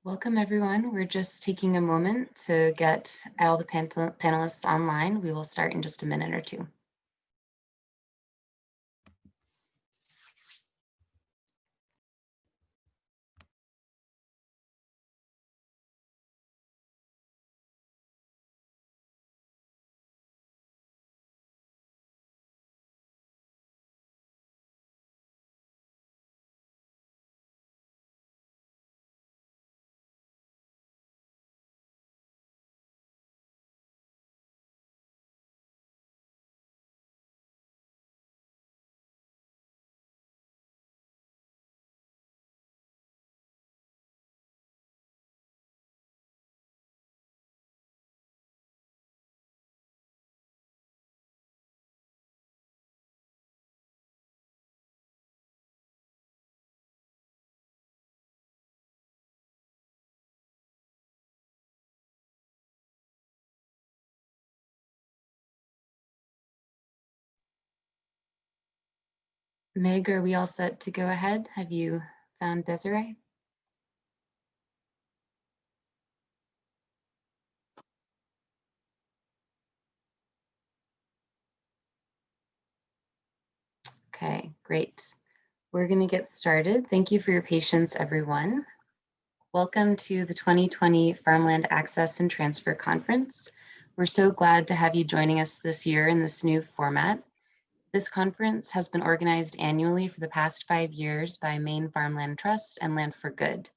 Welcome everyone. We're just taking a moment to get all the panelists online. We will start in just a minute or two. Meg, are we all set to go ahead? Have you found Desiree? Okay, great. We're going to get started. Thank you for your patience, everyone. Welcome to the 2020 Farmland Access and Transfer Conference. We're so glad to have you joining us this year in this new format. This conference has been organized annually for the past 5 years by Maine Farmland Trust and Land for Good.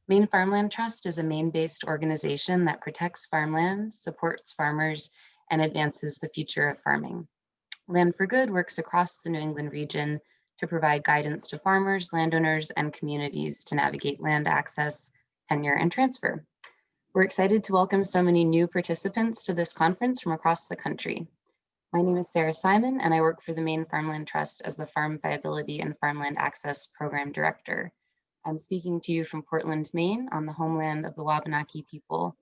Maine Farmland Trust is a Maine-based organization that protects farmland, supports farmers, and advances the future of farming. Land for Good works across the New England region to provide guidance to farmers, landowners, and communities to navigate land access, tenure, and transfer. We're excited to welcome so many new participants to this conference from across the country. My name is Sarah Simon, and I work for the Maine Farmland Trust as the Farm Viability and Farmland Access Program Director. I'm speaking to you from Portland, Maine, on the homeland of the Wabanaki people.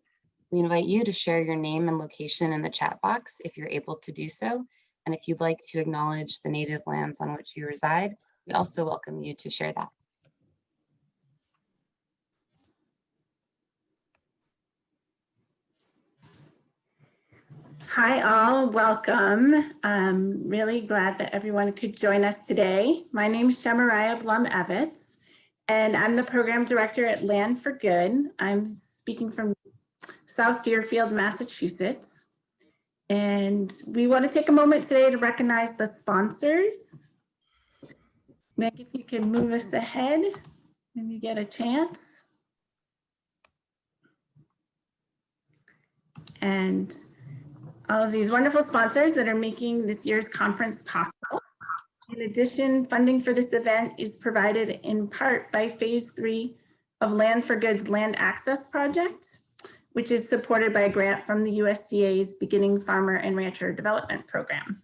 We invite you to share your name and location in the chat box if you're able to do so. And if you'd like to acknowledge the native lands on which you reside, we also welcome you to share that. Hi all, welcome. I'm really glad that everyone could join us today. My name is Shemariah Blum-Evitz, and I'm the Program Director at Land for Good. I'm speaking from South Deerfield, Massachusetts. And we want to take a moment today to recognize the sponsors. Meg, if you can move us ahead when you get a chance. And all of these wonderful sponsors that are making this year's conference possible. In addition, funding for this event is provided in part by Phase 3 of Land for Good's Land Access Project, which is supported by a grant from the USDA's Beginning Farmer and Rancher Development Program.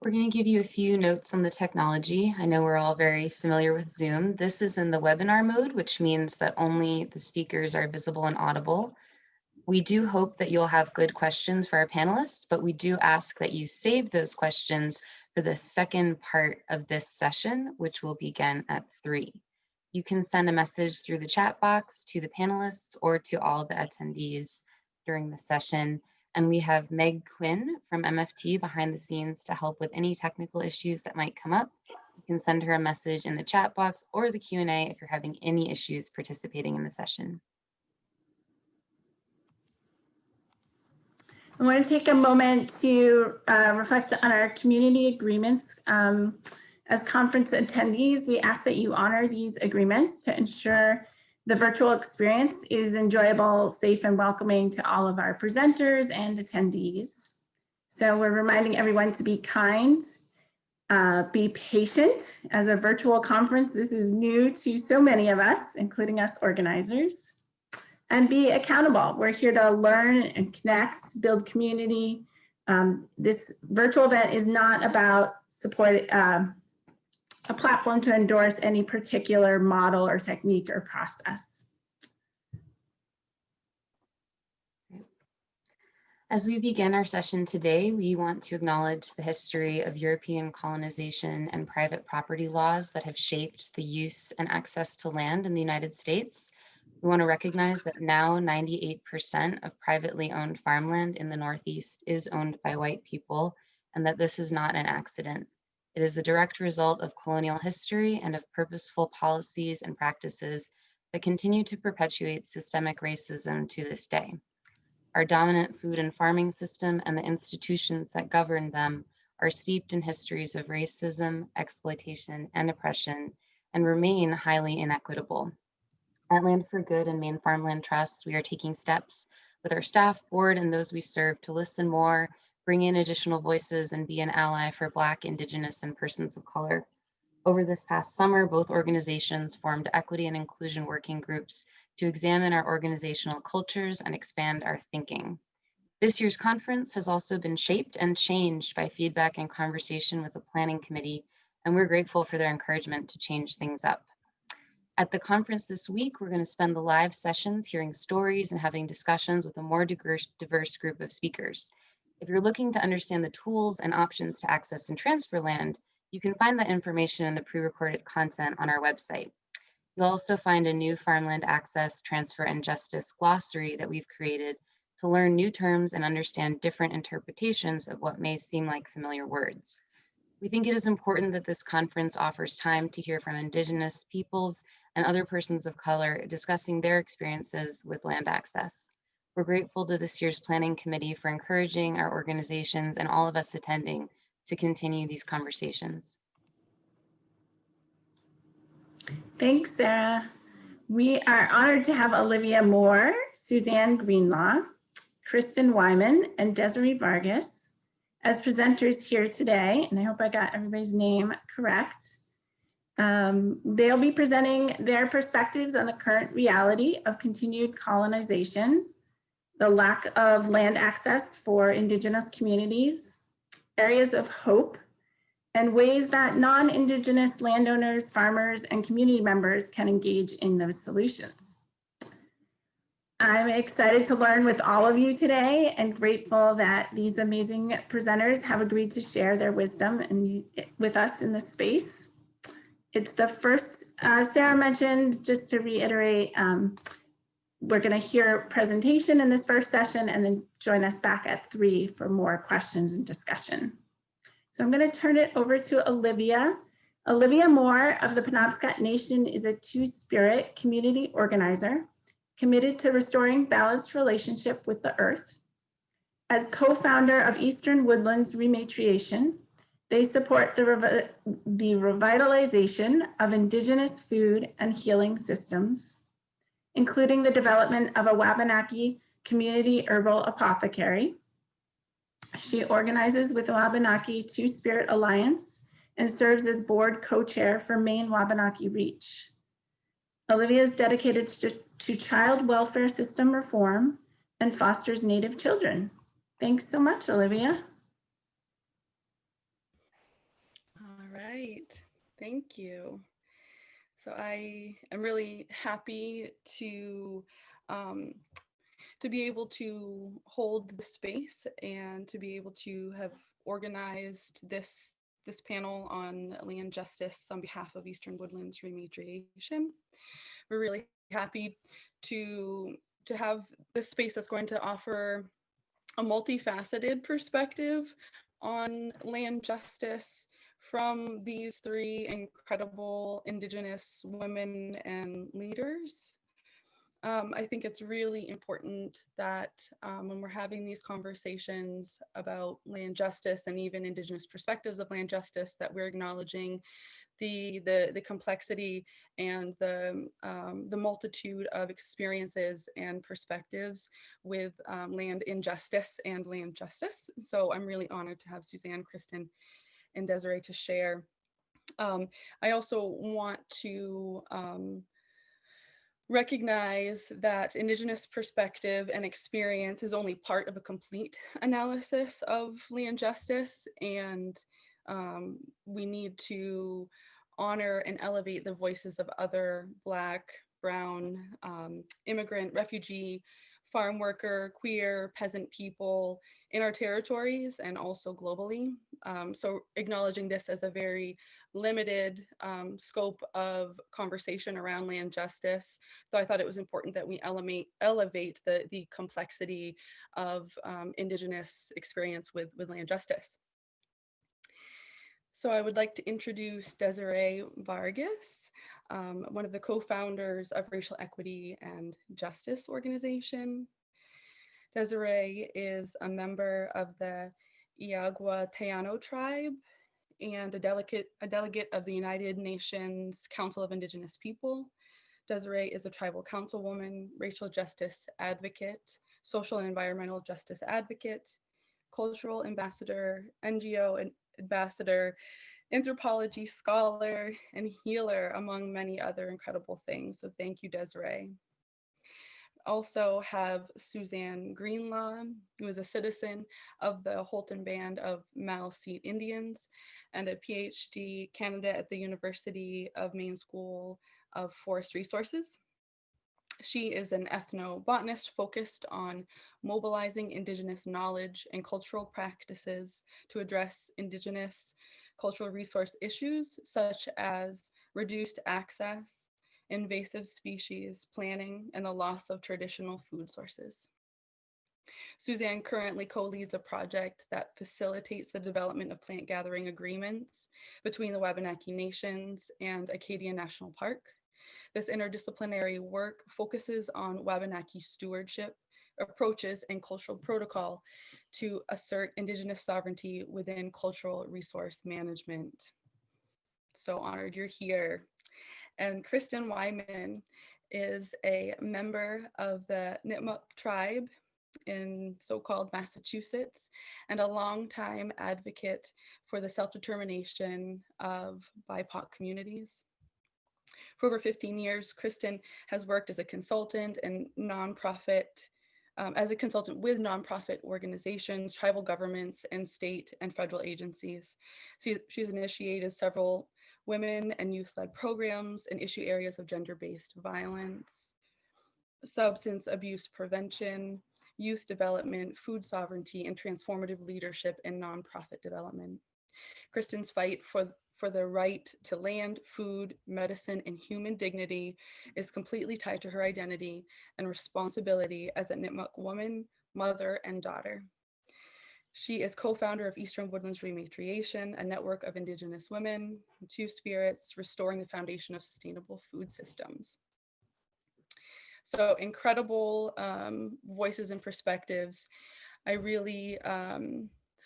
We're going to give you a few notes on the technology. I know we're all very familiar with Zoom. This is in the webinar mode, which means that only the speakers are visible and audible. We do hope that you'll have good questions for our panelists, but we do ask that you save those questions for the second part of this session, which will begin at 3. You can send a message through the chat box to the panelists or to all the attendees during the session. And we have Meg Quinn from MFT behind the scenes to help with any technical issues that might come up. You can send her a message in the chat box or the Q&A if you're having any issues participating in the session. I want to take a moment to reflect on our community agreements. As conference attendees, we ask that you honor these agreements to ensure the virtual experience is enjoyable, safe, and welcoming to all of our presenters and attendees. So we're reminding everyone to be kind, be patient. As a virtual conference, this is new to so many of us, including us organizers. And be accountable. We're here to learn and connect, build community. This virtual event is not about support a platform to endorse any particular model or technique or process. As we begin our session today, we want to acknowledge the history of European colonization and private property laws that have shaped the use and access to land in the United States. We want to recognize that now 98% of privately owned farmland in the Northeast is owned by white people, and that this is not an accident. It is a direct result of colonial history and of purposeful policies and practices that continue to perpetuate systemic racism to this day. Our dominant food and farming system and the institutions that govern them are steeped in histories of racism, exploitation, and oppression, and remain highly inequitable. At Land for Good and Maine Farmland Trust, we are taking steps with our staff, board, and those we serve to listen more, bring in additional voices, and be an ally for Black, Indigenous, and persons of color. Over this past summer, both organizations formed equity and inclusion working groups to examine our organizational cultures and expand our thinking. This year's conference has also been shaped and changed by feedback and conversation with the planning committee, and we're grateful for their encouragement to change things up. At the conference this week, we're going to spend the live sessions hearing stories and having discussions with a more diverse group of speakers. If you're looking to understand the tools and options to access and transfer land, you can find that information in the pre-recorded content on our website. You'll also find a new farmland access, transfer, and justice glossary that we've created to learn new terms and understand different interpretations of what may seem like familiar words. We think it is important that this conference offers time to hear from Indigenous peoples and other persons of color discussing their experiences with land access. We're grateful to this year's planning committee for encouraging our organizations and all of us attending to continue these conversations. Thanks, Sarah. We are honored to have Alivia Moore, Suzanne Greenlaw, Kristen Wyman, and Desiree Vargas as presenters here today, and I hope I got everybody's name correct. They'll be presenting their perspectives on the current reality of continued colonization, the lack of land access for Indigenous communities, areas of hope, and ways that non-Indigenous landowners, farmers, and community members can engage in those solutions. I'm excited to learn with all of you today and grateful that these amazing presenters have agreed to share their wisdom with us in this space. It's the first, Sarah mentioned, just to reiterate, we're going to hear a presentation in this first session and then join us back at 3 for more questions and discussion. So I'm going to turn it over to Alivia. Alivia Moore of the Penobscot Nation is a two-spirit community organizer committed to restoring balanced relationship with the earth. As co-founder of Eastern Woodlands Rematriation, they support the revitalization of Indigenous food and healing systems, including the development of a Wabanaki community herbal apothecary. She organizes with Wabanaki Two-Spirit Alliance and serves as board co-chair for Maine Wabanaki Reach. Alivia is dedicated to child welfare system reform and fosters Native children. Thanks so much, Alivia. All right, thank you. So I am really happy to be able to hold the space and to be able to have organized this panel on land justice on behalf of Eastern Woodlands Rematriation. We're really happy to have this space that's going to offer a multifaceted perspective on land justice from these 3 incredible Indigenous women and leaders. I think it's really important that when we're having these conversations about land justice and even Indigenous perspectives of land justice, that we're acknowledging the complexity and the multitude of experiences and perspectives with land injustice and land justice. So I'm really honored to have Suzanne, Kristen, and Desiree to share. I also want to recognize that Indigenous perspective and experience is only part of a complete analysis of land justice, and we need to honor and elevate the voices of other Black, Brown, immigrant, refugee, farm worker, queer, peasant people in our territories and also globally. So acknowledging this as a very limited scope of conversation around land justice, though I thought it was important that we elevate the complexity of Indigenous experience with land justice. So I would like to introduce Desiree Vargas, one of the co-founders of Racial Equity and Justice organization. Desiree is a member of the Iagua Tayano tribe and a delegate of the United Nations Council of Indigenous People. Desiree is a tribal councilwoman, racial justice advocate, social and environmental justice advocate, cultural ambassador, NGO ambassador, anthropology scholar, and healer, among many other incredible things. So thank you, Desiree. Also have Suzanne Greenlaw, who is a citizen of the Holton Band of Maliseet Indians and a PhD candidate at the University of Maine School of Forest Resources. She is an ethnobotanist focused on mobilizing Indigenous knowledge and cultural practices to address Indigenous cultural resource issues such as reduced access, invasive species planning, and the loss of traditional food sources. Suzanne currently co-leads a project that facilitates the development of plant gathering agreements between the Wabanaki Nations and Acadia National Park. This interdisciplinary work focuses on Wabanaki stewardship, approaches, and cultural protocol to assert Indigenous sovereignty within cultural resource management. So honored you're here. And Kristen Wyman is a member of the Nipmuc tribe in so-called Massachusetts and a longtime advocate for the self-determination of BIPOC communities. For over 15 years, Kristen has worked as a consultant and as a consultant with nonprofit organizations, tribal governments, and state and federal agencies. She's initiated several women and youth-led programs in issue areas of gender-based violence, substance abuse prevention, youth development, food sovereignty, and transformative leadership in nonprofit development. Kristen's fight for the right to land, food, medicine, and human dignity is completely tied to her identity and responsibility as a Nipmuc woman, mother, and daughter. She is co-founder of Eastern Woodlands Rematriation, a network of Indigenous women, two spirits, restoring the foundation of sustainable food systems. So incredible voices and perspectives. I really,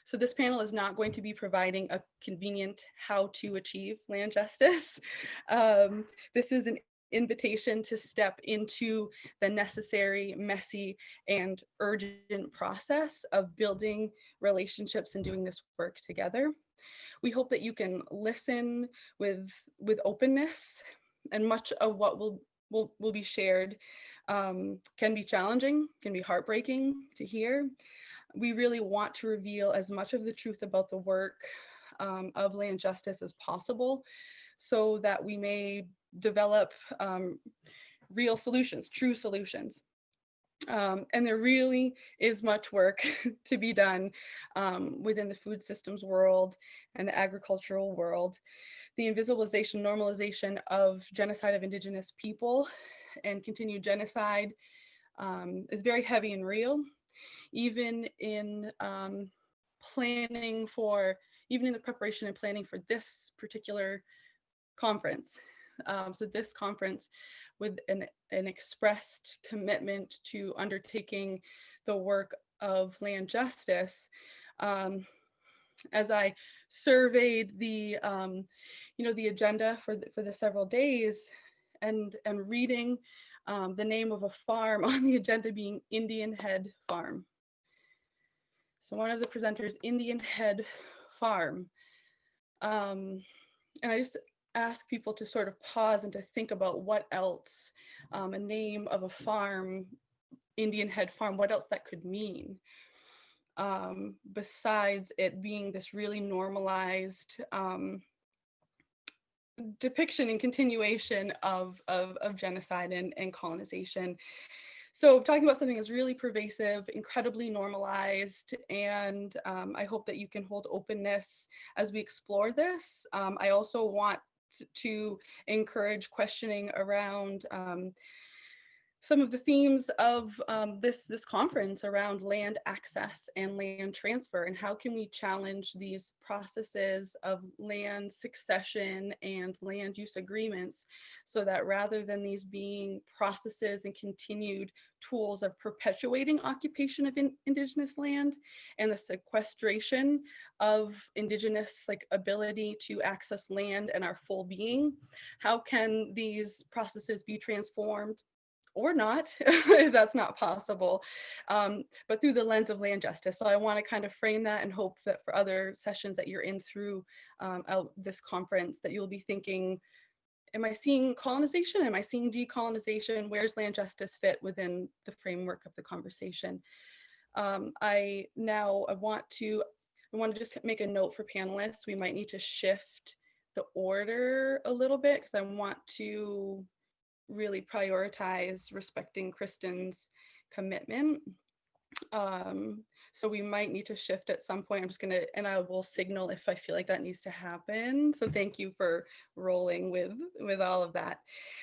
so this panel is not going to be providing a convenient how to achieve land justice. This is an invitation to step into the necessary, messy, and urgent process of building relationships and doing this work together. We hope that you can listen with openness, and much of what will be shared can be challenging, can be heartbreaking to hear. We really want to reveal as much of the truth about the work of land justice as possible so that we may develop real solutions, true solutions. And there really is much work to be done within the food systems world and the agricultural world. The invisibilization, normalization of genocide of Indigenous people and continued genocide is very heavy and real. Even in even in the preparation and planning for this particular conference. So this conference with an expressed commitment to undertaking the work of land justice. As I surveyed the the agenda for the several days and reading the name of a farm on the agenda being Indian Head Farm. So one of the presenters, Indian Head Farm. And I just ask people to sort of pause and to think about what else a name of a farm, Indian Head Farm, what else that could mean. Besides it being this really normalized depiction and continuation of genocide and colonization. So talking about something that's really pervasive, incredibly normalized, and I hope that you can hold openness as we explore this. I also want to encourage questioning around some of the themes of this conference around land access and land transfer, and how can we challenge these processes of land succession and land use agreements, so that rather than these being processes and continued tools of perpetuating occupation of Indigenous land and the sequestration of Indigenous ability to access land and our full being, how can these processes be transformed or not, if that's not possible, but through the lens of land justice. So I want to kind of frame that and hope that for other sessions that you're in through out this conference, that you'll be thinking, am I seeing colonization? Am I seeing decolonization? Where's land justice fit within the framework of the conversation? I want to just make a note for panelists. We might need to shift the order a little bit, because I want to really prioritize respecting Kristen's commitment. So we might need to shift at some point. I'm just gonna, and I will signal if I feel like that needs to happen. So thank you for rolling with all of that.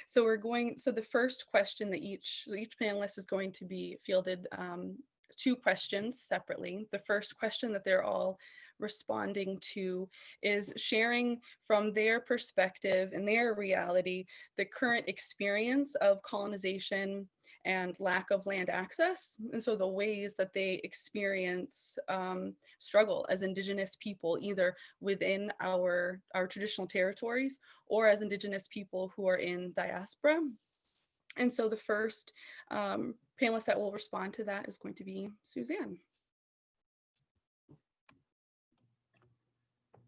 So the first question that each panelist is going to be fielded 2 questions separately. The first question that they're all responding to is sharing from their perspective and their reality the current experience of colonization and lack of land access, and so the ways that they experience struggle as Indigenous people, either within our traditional territories or as Indigenous people who are in diaspora. And so the first panelist that will respond to that is going to be Suzanne.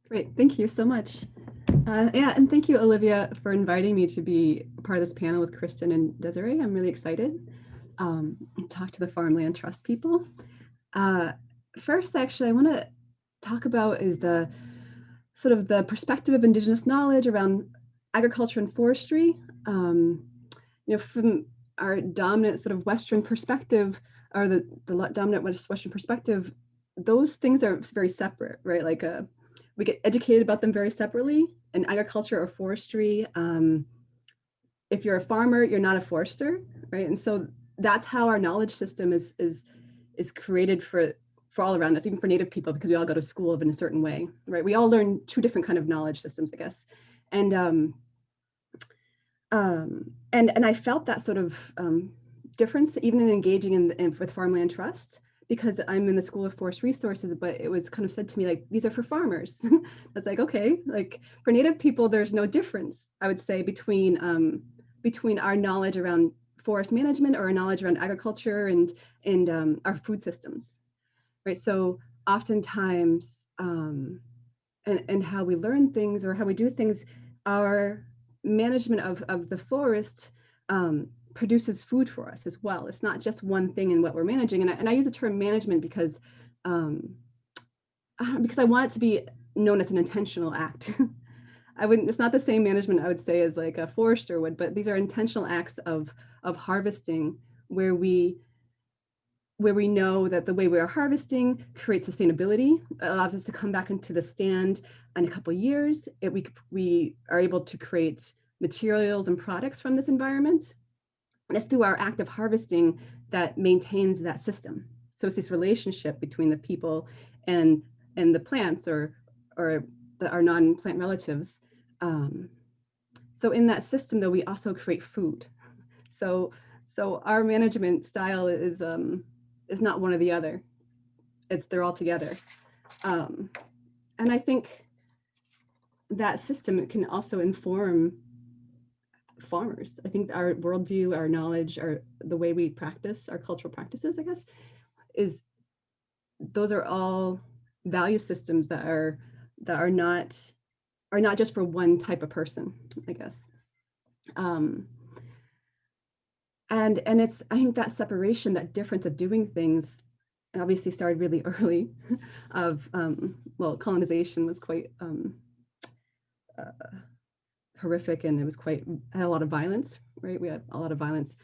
Great, thank you so much. Yeah, and thank you, Olivia, for inviting me to be part of this panel with Kristen and Desiree. I'm really excited to talk to the Farmland Trust people. First, actually, I want to talk about is the sort of the perspective of Indigenous knowledge around agriculture and forestry. You know, from our dominant sort of Western perspective, or the dominant Western perspective, those things are very separate, right? Like we get educated about them very separately. In agriculture or forestry, if you're a farmer, you're not a forester, right? And so that's how our knowledge system is created for all around us, even for Native people, because we all go to school in a certain way, right? We all learn 2 different kind of knowledge systems, I guess. And I felt that sort of difference even in engaging with Farmland Trust, because I'm in the School of Forest Resources, but it was kind of said to me, like, these are for farmers. I was like, okay, like for Native people, there's no difference, I would say, between our knowledge around forest management or our knowledge around agriculture and our food systems, right? So oftentimes, and how we learn things or how we do things, our management of the forest produces food for us as well. It's not just one thing in what we're managing. And I use the term management because I want it to be known as an intentional act. It's not the same management I would say as like a forester would, but these are intentional acts of harvesting where we know that the way we are harvesting creates sustainability, allows us to come back into the stand in a couple of years. We are able to create materials and products from this environment. And it's through our act of harvesting that maintains that system. So it's this relationship between the people and the plants or our non-plant relatives. So in that system, though, we also create food. So our management style is not one or the other. They're all together. And I think that system can also inform farmers. I think our worldview, our knowledge, the way we practice our cultural practices, I guess, those are all value systems that are not just for one type of person, I guess. And it's, I think that separation, that difference of doing things obviously started really early colonization was quite horrific, and it was had a lot of violence, right? We had a lot of violence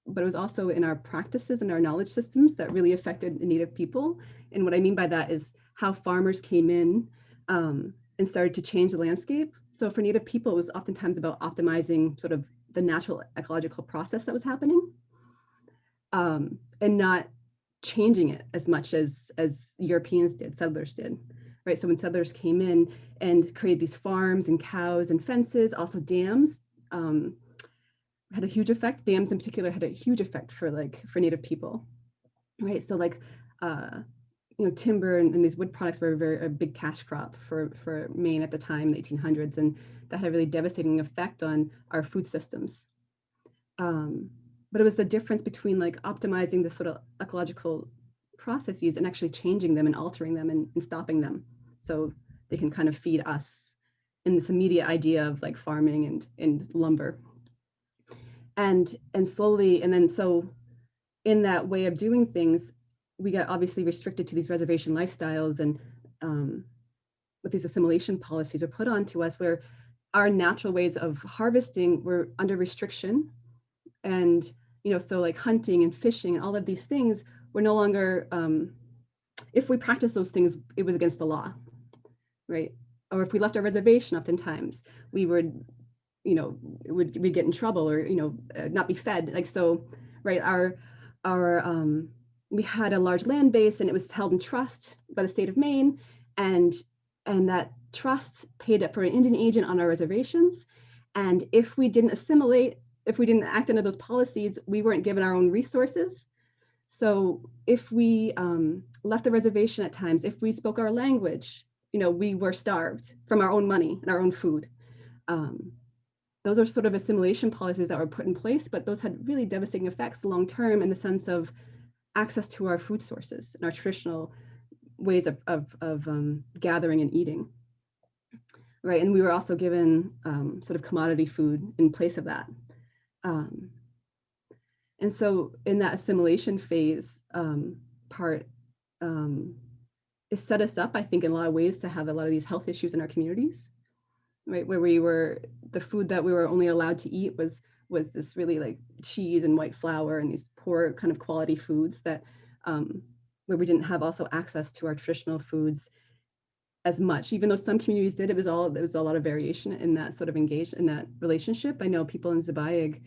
but it was also in our practices and our knowledge systems that really affected Native people. And what I mean by that is how farmers came in and started to change the landscape. So for Native people, it was oftentimes about optimizing sort of the natural ecological process that was happening, and not changing it as much as Europeans did, settlers did, right? So when settlers came in and created these farms and cows and fences, also dams, had a huge effect. Dams in particular had a huge effect for Native people, right? So timber and these wood products were a big cash crop for Maine at the time, the 1800s, and that had a really devastating effect on our food systems. But it was the difference between optimizing the sort of ecological processes and actually changing them and altering them and stopping them so they can kind of feed us in this immediate idea of farming and lumber. And slowly, and then so in that way of doing things, we got obviously restricted to these reservation lifestyles, and with these assimilation policies are put onto us where our natural ways of harvesting were under restriction. And, so hunting and fishing and all of these things were no longer, if we practiced those things, it was against the law, right? Or if we left our reservation, oftentimes we would, we'd get in trouble or, not be fed. Right, we had a large land base and it was held in trust by the state of Maine, and that trust paid up for an Indian agent on our reservations. And if we didn't assimilate, if we didn't act under those policies, we weren't given our own resources. So if we left the reservation at times, if we spoke our language, we were starved from our own money and our own food. Those are sort of assimilation policies that were put in place, but those had really devastating effects long-term in the sense of access to our food sources and our traditional ways of gathering and eating, right? And we were also given sort of commodity food in place of that. And so in that assimilation phase part, it set us up, I think, in a lot of ways to have a lot of these health issues in our communities, right? Where the food that we were only allowed to eat was this really cheese and white flour and these poor kind of quality foods that where we didn't have also access to our traditional foods as much, even though some communities did. There was a lot of variation in that sort of in that relationship. I know people in Zebayig,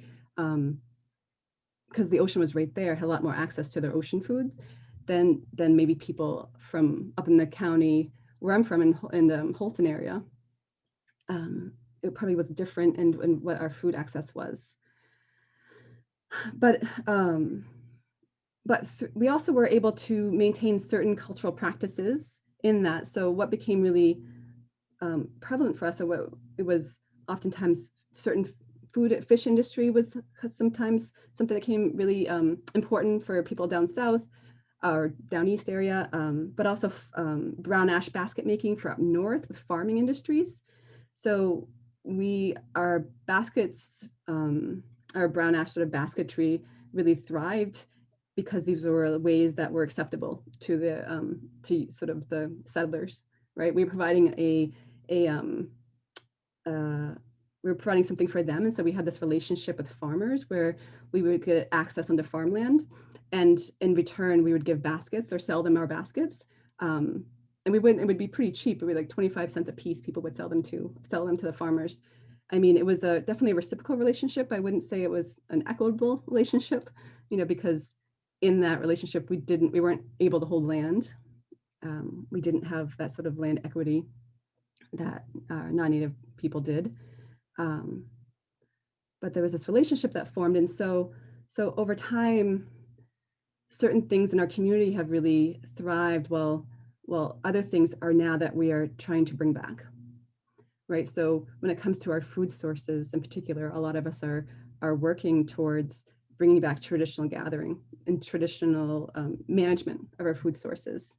because the ocean was right there, had a lot more access to their ocean foods than maybe people from up in the county where I'm from in the Holton area. It probably was different in what our food access was. But we also were able to maintain certain cultural practices in that. So what became really prevalent for us, or what it was oftentimes certain fish industry was sometimes something that became really important for people down south or down east area, but also brown ash basket making for up north with farming industries. So our baskets, our brown ash sort of basketry really thrived because these were ways that were acceptable to to sort of the settlers, right? We were providing we were providing something for them. And so we had this relationship with farmers where we would get access onto farmland, and in return, we would give baskets or sell them our baskets. And it would be pretty cheap. It would be 25 cents a piece. People would sell them to the farmers. I mean, it was definitely a reciprocal relationship. I wouldn't say it was an equitable relationship, because in that relationship, we weren't able to hold land. We didn't have that sort of land equity that non-Native people did. But there was this relationship that formed. And so over time, certain things in our community have really thrived while other things are now that we are trying to bring back, right? So when it comes to our food sources in particular, a lot of us are working towards bringing back traditional gathering and traditional management of our food sources.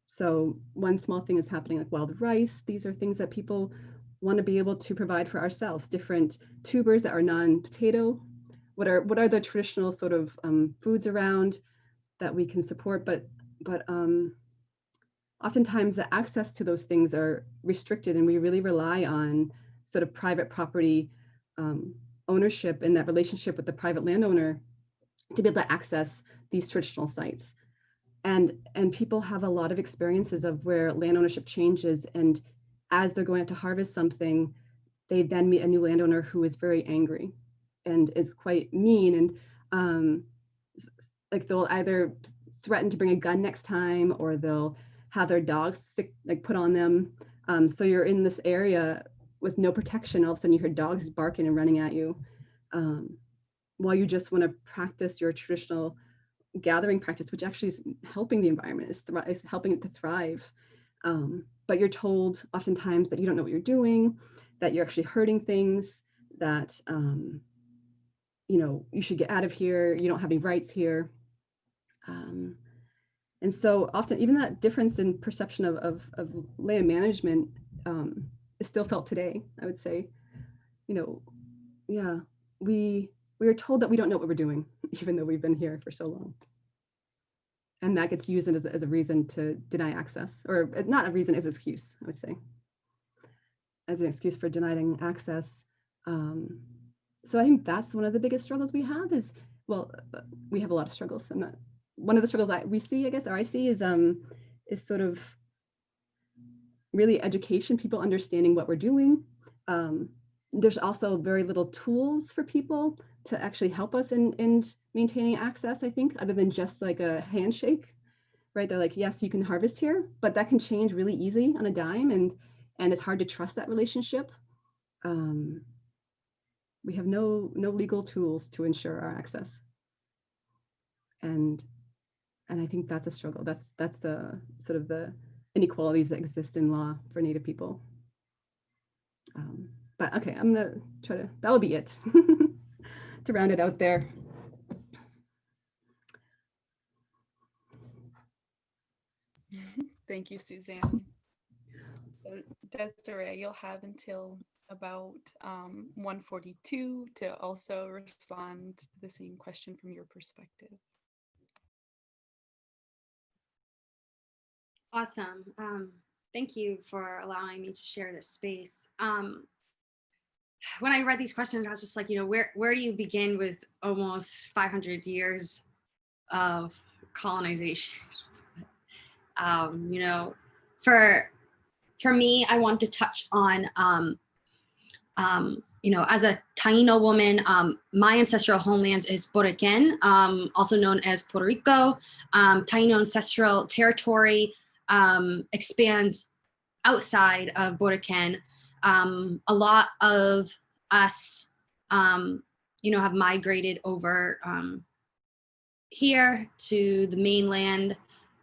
So one small thing is happening like wild rice. These are things that people want to be able to provide for ourselves, different tubers that are non-potato. What are the traditional sort of foods around that we can support, but oftentimes the access to those things are restricted, and we really rely on sort of private property ownership and that relationship with the private landowner to be able to access these traditional sites. And people have a lot of experiences of where land ownership changes, and as they're going out to harvest something, they then meet a new landowner who is very angry and is quite mean, and like they'll either threaten to bring a gun next time, or they'll have their dogs put on them. So you're in this area with no protection. All of a sudden you hear dogs barking and running at you, while you just want to practice your traditional gathering practice, which actually is helping the environment, is helping it to thrive. But you're told oftentimes that you don't know what you're doing, that you're actually hurting things, that you should get out of here, you don't have any rights here. And so often even that difference in perception of land management is still felt today, I would say. Yeah, we are told that we don't know what we're doing, even though we've been here for so long. And that gets used as a reason to deny access, or not a reason, as an excuse, I would say, as an excuse for denying access. So I think that's one of the biggest struggles we have is, well, we have a lot of struggles. One of the struggles we see, I guess, or I see is sort of really education, people understanding what we're doing. There's also very little tools for people to actually help us in maintaining access, I think, other than just like a handshake, right? They're like, yes, you can harvest here, but that can change really easy on a dime, and it's hard to trust that relationship. We have no legal tools to ensure our access. And I think that's a struggle. That's sort of the inequalities that exist in law for Native people. But okay, I'm gonna try to, that will be it to round it out there. Thank you, Suzanne. So Desiree, you'll have until about 1:42 to also respond to the same question from your perspective. Awesome. Thank you for allowing me to share this space. When I read these questions, I was just like, where do you begin with almost 500 years of colonization? For me, I want to touch on, as a Taino woman, my ancestral homelands is Boriquen, also known as Puerto Rico. Taino ancestral territory expands outside of Boriquen. A lot of us, have migrated over here to the mainland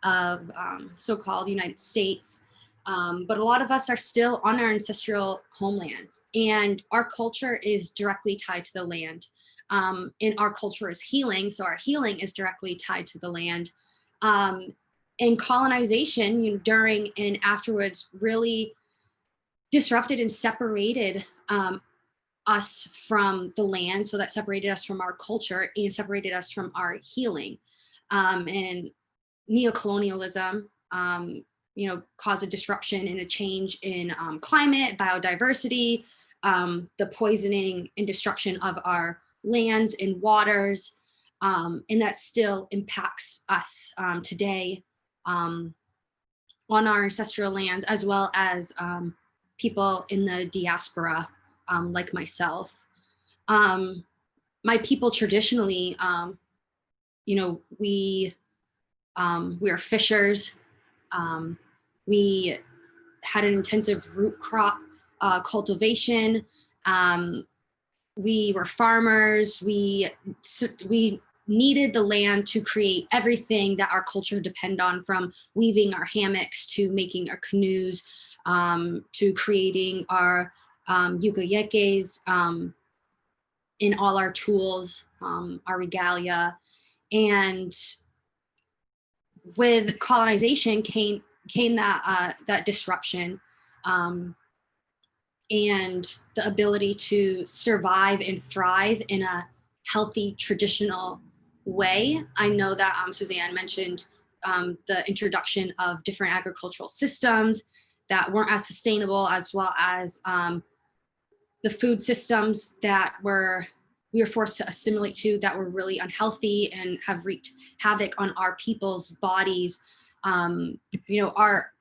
of so-called United States. But a lot of us are still on our ancestral homelands, and our culture is directly tied to the land. And our culture is healing, so our healing is directly tied to the land. And colonization, during and afterwards, really disrupted and separated us from the land. So that separated us from our culture and separated us from our healing. And neocolonialism, caused a disruption and a change in climate, biodiversity, the poisoning and destruction of our lands and waters. And that still impacts us today on our ancestral lands, as well as people in the diaspora, like myself. My people traditionally, we are fishers. We had an intensive root crop cultivation. We were farmers. We needed the land to create everything that our culture depend on, from weaving our hammocks to making our canoes, to creating our yucayekes, in all our tools, our regalia. And with colonization came that disruption, and the ability to survive and thrive in a healthy, traditional way. I know that Suzanne mentioned the introduction of different agricultural systems that weren't as sustainable, as well as the food systems that were we were forced to assimilate to that were really unhealthy and have wreaked havoc on our people's bodies. You know, our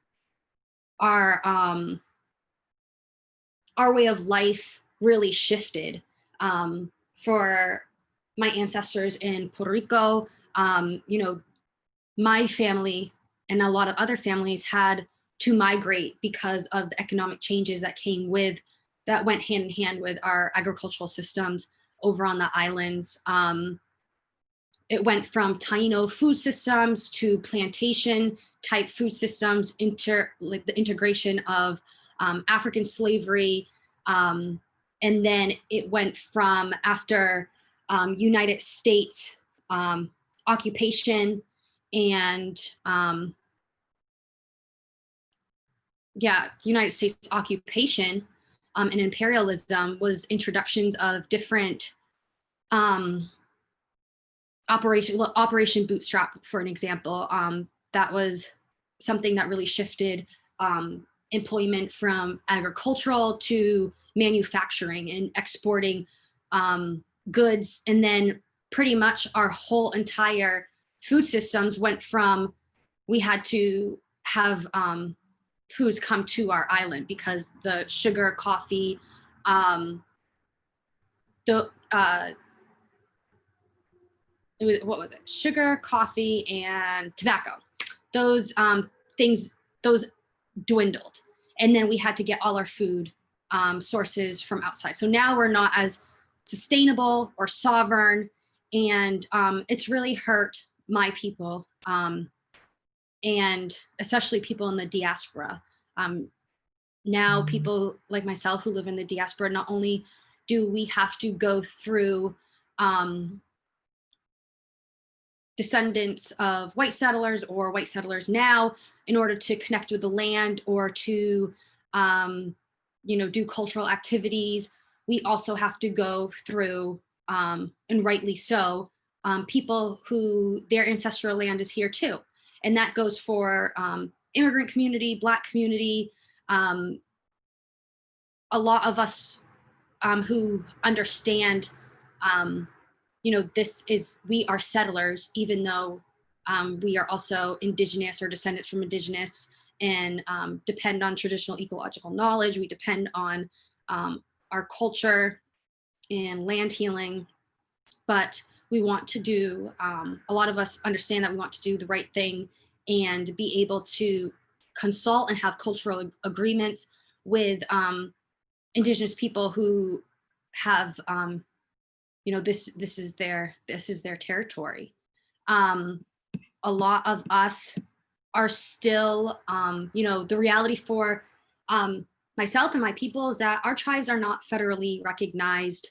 way of life really shifted. For my ancestors in Puerto Rico, you know, my family and a lot of other families had to migrate because of the economic changes that that went hand in hand with our agricultural systems over on the islands. It went from Taino food systems to plantation type food systems, like the integration of African slavery. And then it went from, after United States occupation and United States occupation and imperialism, was introductions of different Operation Bootstrap, for an example. That was something that really shifted employment from agricultural to manufacturing and exporting goods. And then pretty much our whole entire food systems went from, we had to have foods come to our island because the sugar, coffee, what was it? Sugar, coffee, and tobacco. Those things, those dwindled. And then we had to get all our food sources from outside. So now we're not as sustainable or sovereign. And it's really hurt my people, and especially people in the diaspora. Now people like myself who live in the diaspora, not only do we have to go through descendants of white settlers or white settlers now in order to connect with the land or to do cultural activities, we also have to go through, and rightly so, people who their ancestral land is here too. And that goes for immigrant community, Black community, a lot of us who understand, we are settlers, even though we are also Indigenous or descendants from Indigenous, and depend on traditional ecological knowledge. We depend on our culture and land healing, but we want to do, a lot of us understand that we want to do the right thing and be able to consult and have cultural agreements with Indigenous people who have, this is their territory. A lot of us are still, the reality for myself and my people is that our tribes are not federally recognized.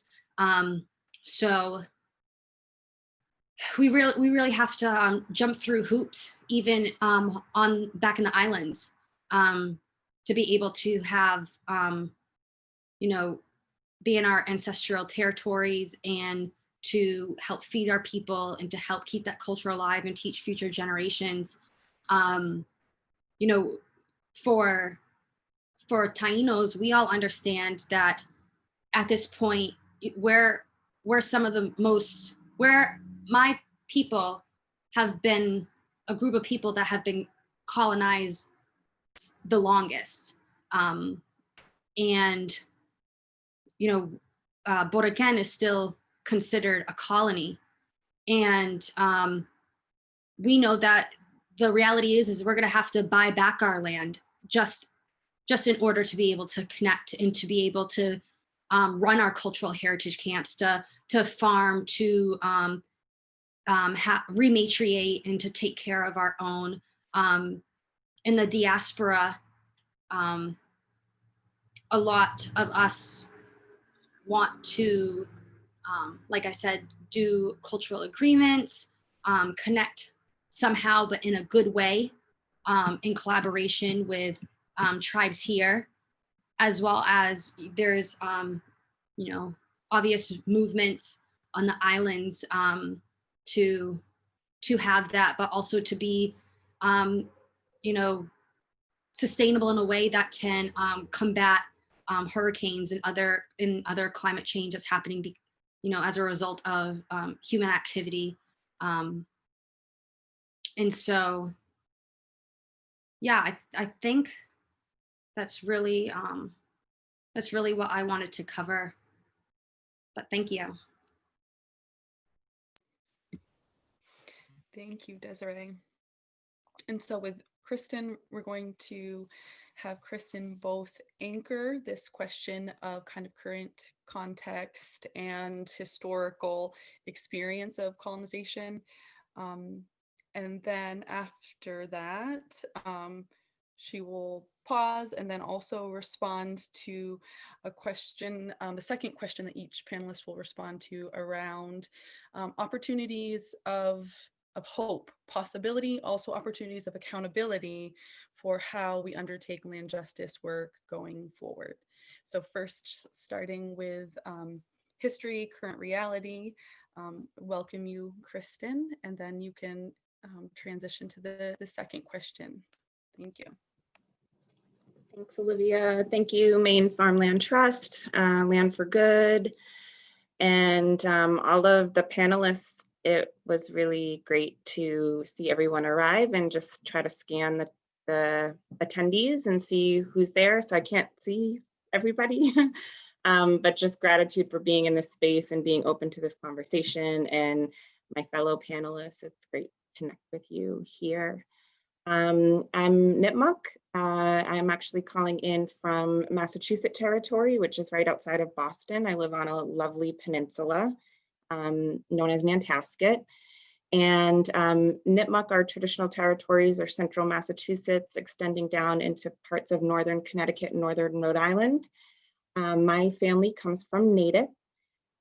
So we really have to jump through hoops, even back in the islands, to be able to have, be in our ancestral territories and to help feed our people and to help keep that culture alive and teach future generations. For Tainos, we all understand that at this point, where my people have been a group of people that have been colonized the longest. Boracay is still considered a colony. And we know that the reality is we're gonna have to buy back our land just in order to be able to connect and to be able to run our cultural heritage camps, to farm, to rematriate, and to take care of our own. In the diaspora, a lot of us want to, like I said, do cultural agreements, connect somehow, but in a good way, in collaboration with tribes here, as well as there's, obvious movements on the islands to have that, but also to be, sustainable in a way that can combat hurricanes and other climate change that's happening as a result of human activity. And so, yeah, I think that's really what I wanted to cover. But thank you. Thank you, Desiree. And so with Kristen, we're going to have Kristen both anchor this question of kind of current context and historical experience of colonization. And then after that, she will pause and then also respond to a question, the second question that each panelist will respond to around opportunities of hope, possibility, also opportunities of accountability for how we undertake land justice work going forward. So first, starting with history, current reality, welcome you, Kristen, and then you can transition to the second question. Thank you. Thanks, Olivia. Thank you, Maine Farmland Trust, Land for Good, and all of the panelists. It was really great to see everyone arrive and just try to scan the attendees and see who's there. So I can't see everybody, but just gratitude for being in this space and being open to this conversation. And my fellow panelists, it's great to connect with you here. I'm Nipmuc. I'm actually calling in from Massachusetts territory, which is right outside of Boston. I live on a lovely peninsula known as Nantasket. And Nipmuc, our traditional territories are central Massachusetts, extending down into parts of northern Connecticut and northern Rhode Island. My family comes from Natick.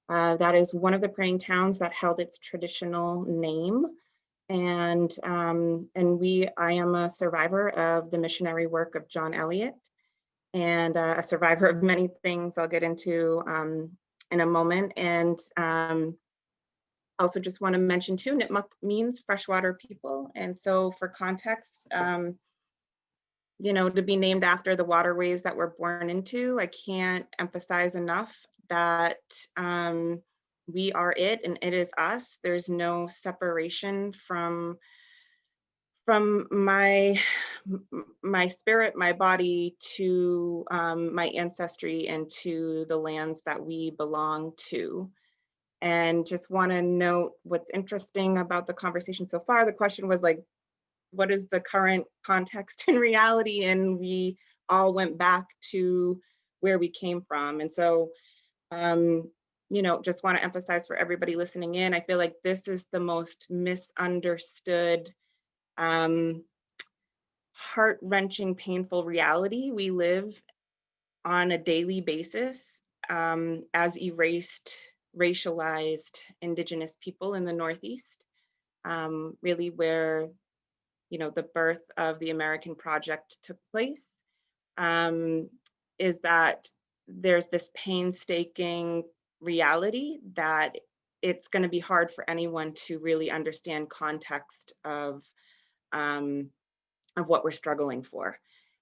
That is one of the praying towns that held its traditional name. And I am a survivor of the missionary work of John Eliot, and a survivor of many things I'll get into in a moment. And also just want to mention too, Nipmuc means freshwater people. And so for context, to be named after the waterways that we're born into, I can't emphasize enough that we are it and it is us. There's no separation from my spirit, my body, to my ancestry and to the lands that we belong to. And just want to note what's interesting about the conversation so far. The question was like, what is the current context and reality? And we all went back to where we came from. And so, just want to emphasize for everybody listening in, I feel like this is the most misunderstood, heart-wrenching, painful reality we live on a daily basis as erased, racialized Indigenous people in the Northeast, really where, the birth of the American project took place, is that there's this painstaking reality that it's going to be hard for anyone to really understand context of what we're struggling for.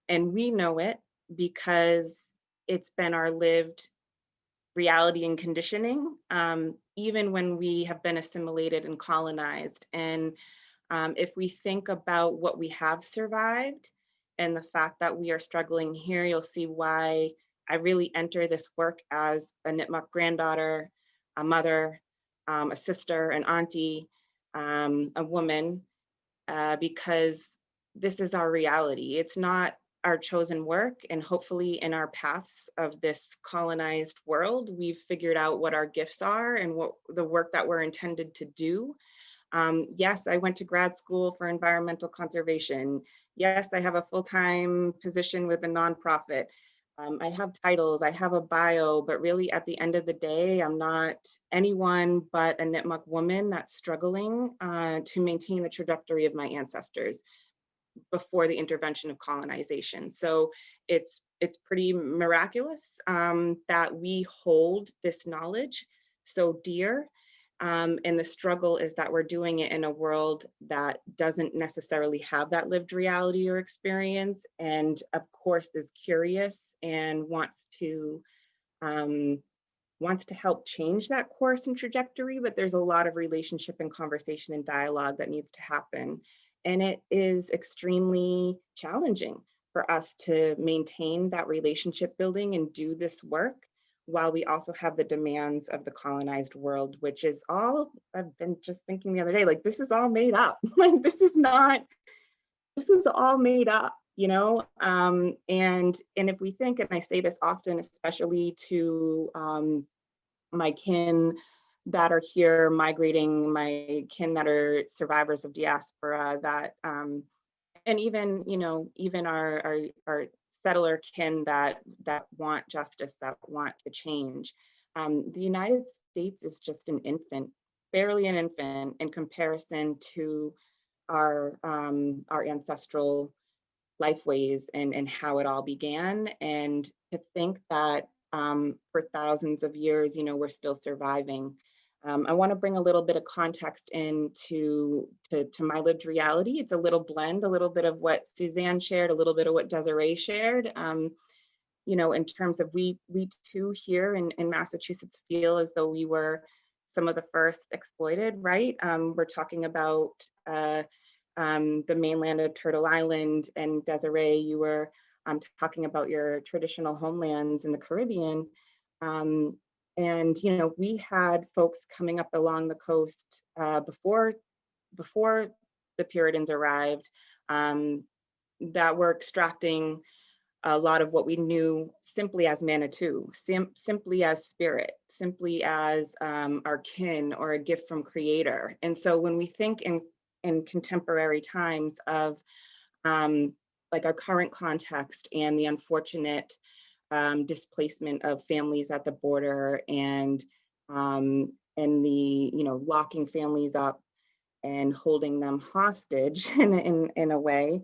And we know it because it's been our lived reality and conditioning, even when we have been assimilated and colonized. And if we think about what we have survived and the fact that we are struggling here, you'll see why I really enter this work as a Nipmuc granddaughter, a mother, a sister, an auntie, a woman, because this is our reality. It's not our chosen work, and hopefully in our paths of this colonized world, we've figured out what our gifts are and what the work that we're intended to do. Yes, I went to grad school for environmental conservation. Yes, I have a full-time position with a nonprofit. I have titles, I have a bio, but really at the end of the day, I'm not anyone but a Nipmuc woman that's struggling to maintain the trajectory of my ancestors before the intervention of colonization. So it's pretty miraculous that we hold this knowledge so dear. And the struggle is that we're doing it in a world that doesn't necessarily have that lived reality or experience, and of course is curious and wants to wants to help change that course and trajectory, but there's a lot of relationship and conversation and dialogue that needs to happen. And it is extremely challenging for us to maintain that relationship building and do this work while we also have the demands of the colonized world, which is all, I've been just thinking the other day, like, this is all made up. Like, this is all made up, you know? And if we think, and I say this often, especially to my kin that are here migrating, my kin that are survivors of diaspora, that and even, you know, even our settler kin that want justice, that want to change. The United States is just an infant, barely an infant in comparison to our ancestral lifeways and how it all began. And to think that for thousands of years, you know, we're still surviving. I want to bring a little bit of context into my lived reality. It's a little blend, a little bit of what Suzanne shared, a little bit of what Desiree shared. You know, in terms of we too here in Massachusetts feel as though we were some of the first exploited, right? We're talking about the mainland of Turtle Island, and Desiree, you were talking about your traditional homelands in the Caribbean. And, you know, we had folks coming up along the coast before the Puritans arrived that were extracting a lot of what we knew simply as Manitou, simply as spirit, simply as our kin or a gift from Creator. And so when we think in contemporary times of like our current context and the unfortunate displacement of families at the border and the, you know, locking families up and holding them hostage in a way,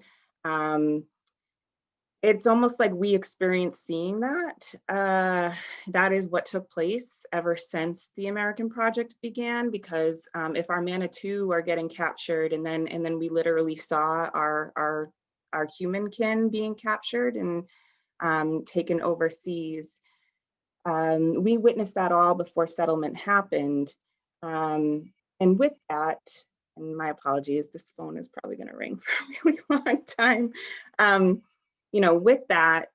it's almost like we experienced seeing that. That is what took place ever since the American Project began, because if our Manitou are getting captured and then we literally saw our human kin being captured and taken overseas, we witnessed that all before settlement happened. And with that, and my apologies, this phone is probably going to ring for a really long time. You know, with that,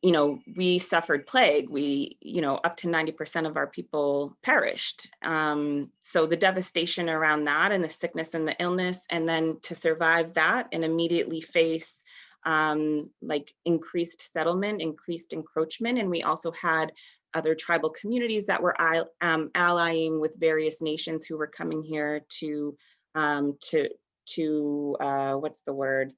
you know, we suffered plague. We, you know, up to 90% of our people perished. So the devastation around that and the sickness and the illness, and then to survive that and immediately face like increased settlement, increased encroachment. And we also had other tribal communities that were allying with various nations who were coming here to what's the word,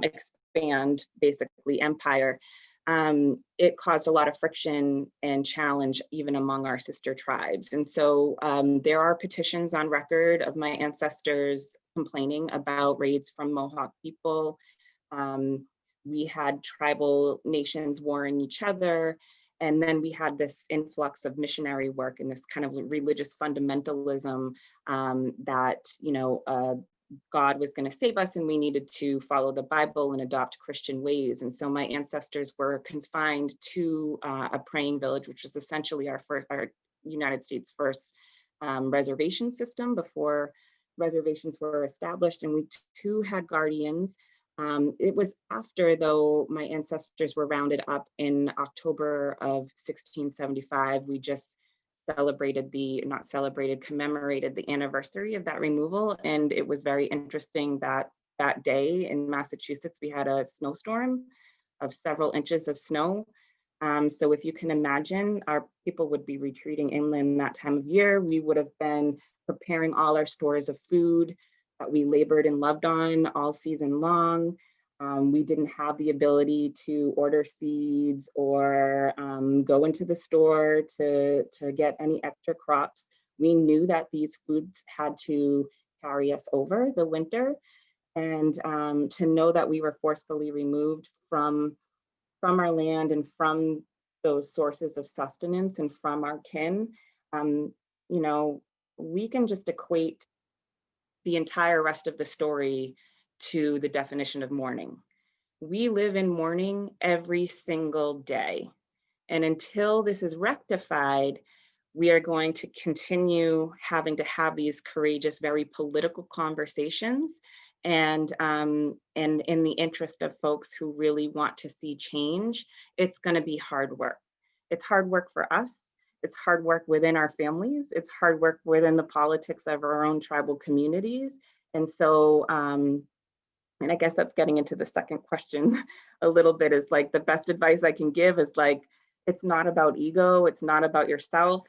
expand basically empire. It caused a lot of friction and challenge even among our sister tribes. And so there are petitions on record of my ancestors complaining about raids from Mohawk people. We had tribal nations warring each other. And then we had this influx of missionary work and this kind of religious fundamentalism that, you know, God was going to save us and we needed to follow the Bible and adopt Christian ways. And so my ancestors were confined to a praying village, which was essentially our United States' first reservation system before reservations were established. And we too had guardians. It was after, though, my ancestors were rounded up in October of 1675. We just commemorated the anniversary of that removal. And it was very interesting that that day in Massachusetts, we had a snowstorm of several inches of snow. So if you can imagine, our people would be retreating inland that time of year. We would have been preparing all our stores of food that we labored and loved on all season long. We didn't have the ability to order seeds or go into the store to get any extra crops. We knew that these foods had to carry us over the winter, and to know that we were forcefully removed from our land and from those sources of sustenance and from our kin, you know, we can just equate the entire rest of the story to the definition of mourning. We live in mourning every single day. And until this is rectified, we are going to continue having to have these courageous, very political conversations, and in the interest of folks who really want to see change, it's going to be hard work. It's hard work for us. It's hard work within our families. It's hard work within the politics of our own tribal communities. And so, and I guess that's getting into the second question a little bit, is like, the best advice I can give is like, it's not about ego. It's not about yourself.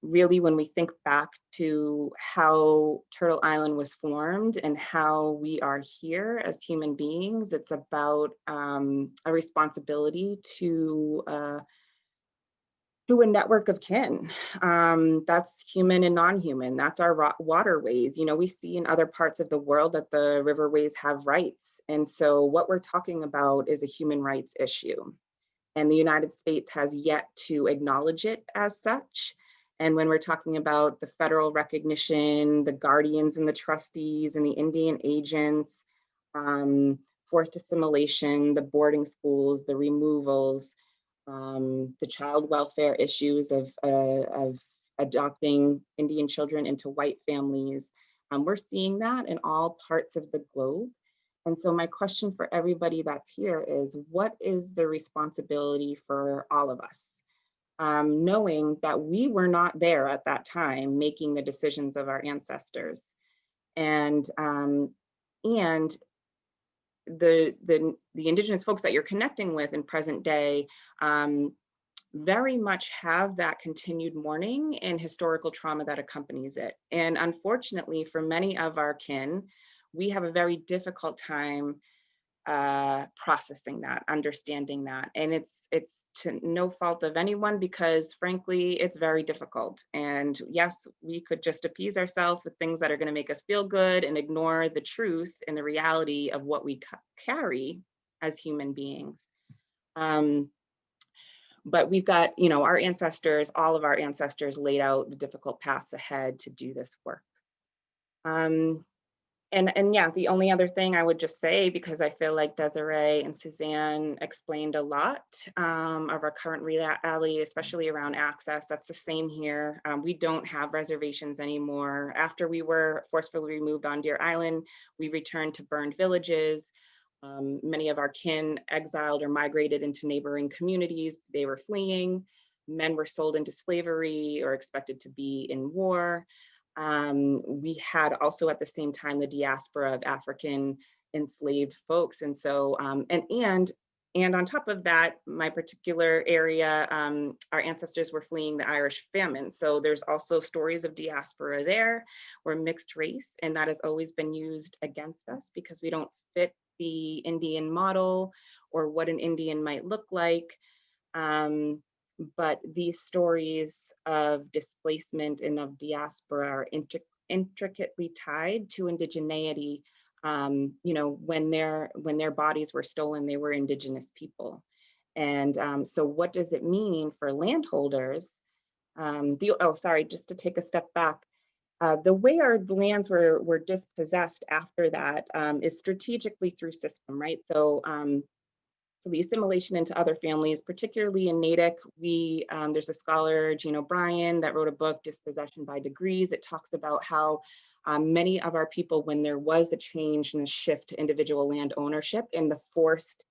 Really, when we think back to how Turtle Island was formed and how we are here as human beings, it's about a responsibility to a network of kin. That's human and non-human. That's our waterways. You know, we see in other parts of the world that the riverways have rights. And so what we're talking about is a human rights issue. And the United States has yet to acknowledge it as such. And when we're talking about the federal recognition, the guardians and the trustees and the Indian agents, forced assimilation, the boarding schools, the removals, the child welfare issues of adopting Indian children into white families. We're seeing that in all parts of the globe. And so my question for everybody that's here is, what is the responsibility for all of us? Knowing that we were not there at that time making the decisions of our ancestors. And the Indigenous folks that you're connecting with in present day very much have that continued mourning and historical trauma that accompanies it. And unfortunately, for many of our kin, we have a very difficult time processing that, understanding that. And it's to no fault of anyone, because frankly, it's very difficult. And yes, we could just appease ourselves with things that are going to make us feel good and ignore the truth and the reality of what we carry as human beings. But we've got, you know, our ancestors, all of our ancestors laid out the difficult paths ahead to do this work. And yeah, the only other thing I would just say, because I feel like Desiree and Suzanne explained a lot of our current reality, especially around access. That's the same here. We don't have reservations anymore. After we were forcefully removed on Deer Island, we returned to burned villages. Many of our kin exiled or migrated into neighboring communities. They were fleeing. Men were sold into slavery or expected to be in war. We had also at the same time the diaspora of African enslaved folks. And so, and on top of that, my particular area, our ancestors were fleeing the Irish famine. So there's also stories of diaspora there. We're mixed race, and that has always been used against us because we don't fit the Indian model or what an Indian might look like. But these stories of displacement and of diaspora are intricately tied to indigeneity. You know, when their bodies were stolen, they were Indigenous people. And so what does it mean for landholders? Just to take a step back, the way our lands were dispossessed after that is strategically through system, right? So the assimilation into other families, particularly in Natick, there's a scholar, Jean O'Brien, that wrote a book, Dispossession by Degrees. It talks about how many of our people, when there was a change and a shift to individual land ownership and the forced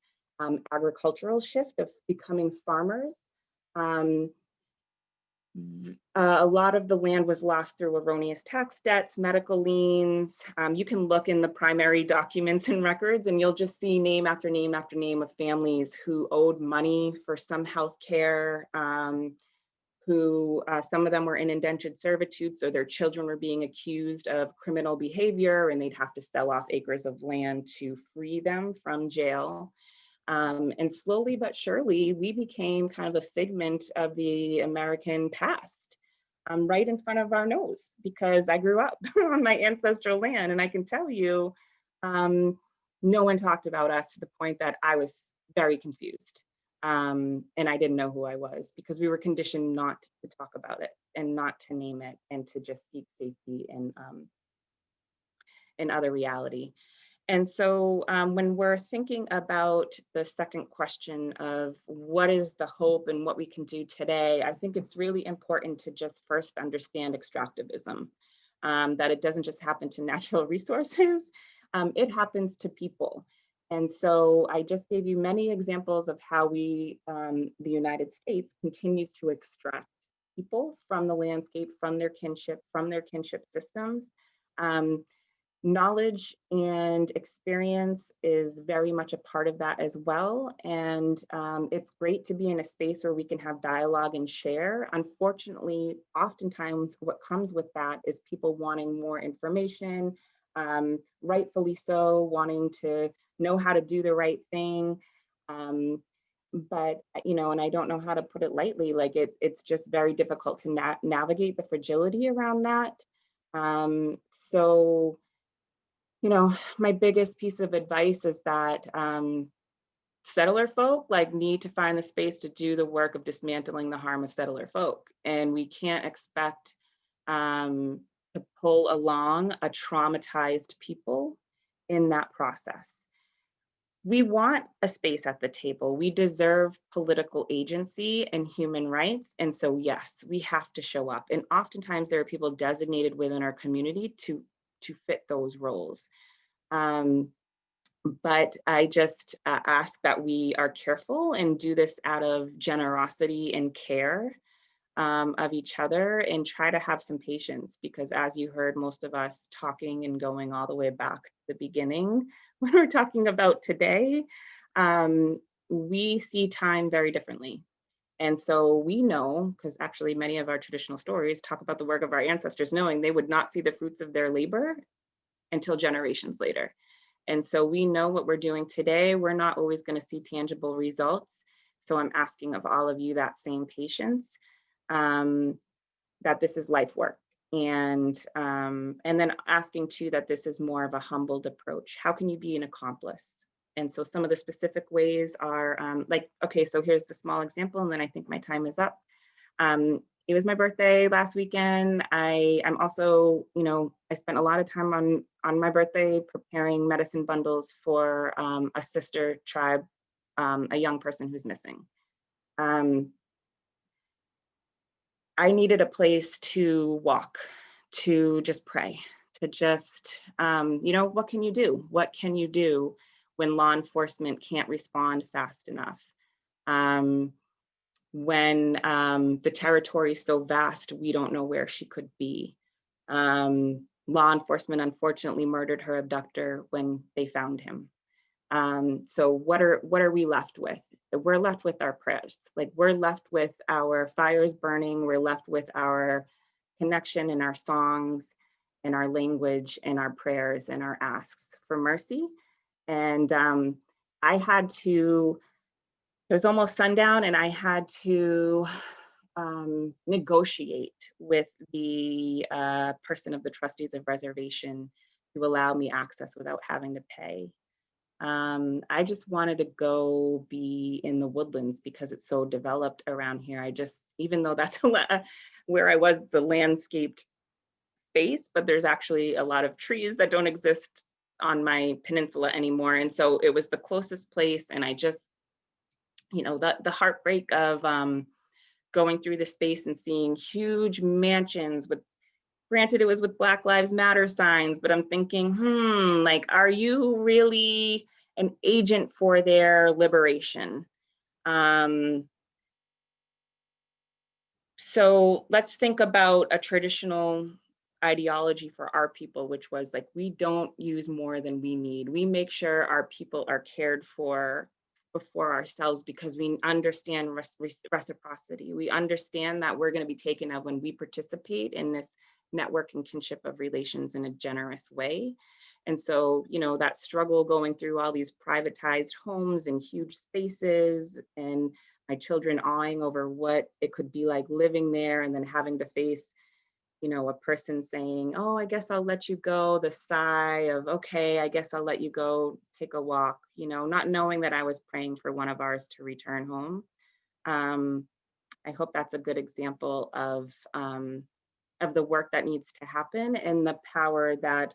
agricultural shift of becoming farmers, a lot of the land was lost through erroneous tax debts, medical liens. You can look in the primary documents and records, and you'll just see name after name after name of families who owed money for some health care, some of them were in indentured servitude, so their children were being accused of criminal behavior, and they'd have to sell off acres of land to free them from jail. And slowly but surely, we became kind of a figment of the American past, right in front of our nose, because I grew up on my ancestral land. And I can tell you, no one talked about us to the point that I was very confused. And I didn't know who I was, because we were conditioned not to talk about it and not to name it and to just seek safety and other reality. And so when we're thinking about the second question of what is the hope and what we can do today, I think it's really important to just first understand extractivism, that it doesn't just happen to natural resources, it happens to people. And so I just gave you many examples of how we, the United States, continues to extract people from the landscape, from their kinship systems. Knowledge and experience is very much a part of that as well. And it's great to be in a space where we can have dialogue and share. Unfortunately, oftentimes what comes with that is people wanting more information, rightfully so, wanting to know how to do the right thing. But, you know, and I don't know how to put it lightly, like it's just very difficult to navigate the fragility around that. So, you know, my biggest piece of advice is that settler folk like need to find the space to do the work of dismantling the harm of settler folk. And we can't expect to pull along a traumatized people in that process. We want a space at the table. We deserve political agency and human rights. And so, yes, we have to show up. And oftentimes there are people designated within our community to fit those roles. But I just ask that we are careful and do this out of generosity and care of each other, and try to have some patience, because as you heard most of us talking and going all the way back to the beginning, when we're talking about today, we see time very differently. And so we know, because actually many of our traditional stories talk about the work of our ancestors, knowing they would not see the fruits of their labor until generations later. And so we know what we're doing today, we're not always going to see tangible results. So I'm asking of all of you that same patience, that this is life work. And then asking too that this is more of a humbled approach. How can you be an accomplice? And so some of the specific ways are like, okay, so here's the small example, and then I think my time is up. It was my birthday last weekend. I'm also, you know, I spent a lot of time on my birthday preparing medicine bundles for a sister tribe, a young person who's missing. I needed a place to walk, to just pray, to just, you know, what can you do? What can you do when law enforcement can't respond fast enough? When the territory is so vast, we don't know where she could be. Law enforcement unfortunately murdered her abductor when they found him. So what are we left with? We're left with our prayers. Like, we're left with our fires burning. We're left with our connection and our songs and our language and our prayers and our asks for mercy. And I had to, it was almost sundown, and I had to negotiate with the person of the trustees of reservation to allow me access without having to pay. I just wanted to go be in the Woodlands because it's so developed around here. I just, even though that's where I was, it's a landscaped space, but there's actually a lot of trees that don't exist on my peninsula anymore. And so it was the closest place. And I just, you know, the heartbreak of going through the space and seeing huge mansions with, granted it was with Black Lives Matter signs, but I'm thinking, like, are you really an agent for their liberation? So let's think about a traditional ideology for our people, which was like, we don't use more than we need. We make sure our people are cared for before ourselves, because we understand reciprocity. We understand that we're going to be taken of when we participate in this network and kinship of relations in a generous way. And so, you know, that struggle going through all these privatized homes and huge spaces, and my children awing over what it could be like living there, and then having to face, you know, a person saying, oh, I guess I'll let you go, the sigh of, okay, I guess I'll let you go, take a walk, you know, not knowing that I was praying for one of ours to return home. I hope that's a good example of of the work that needs to happen and the power that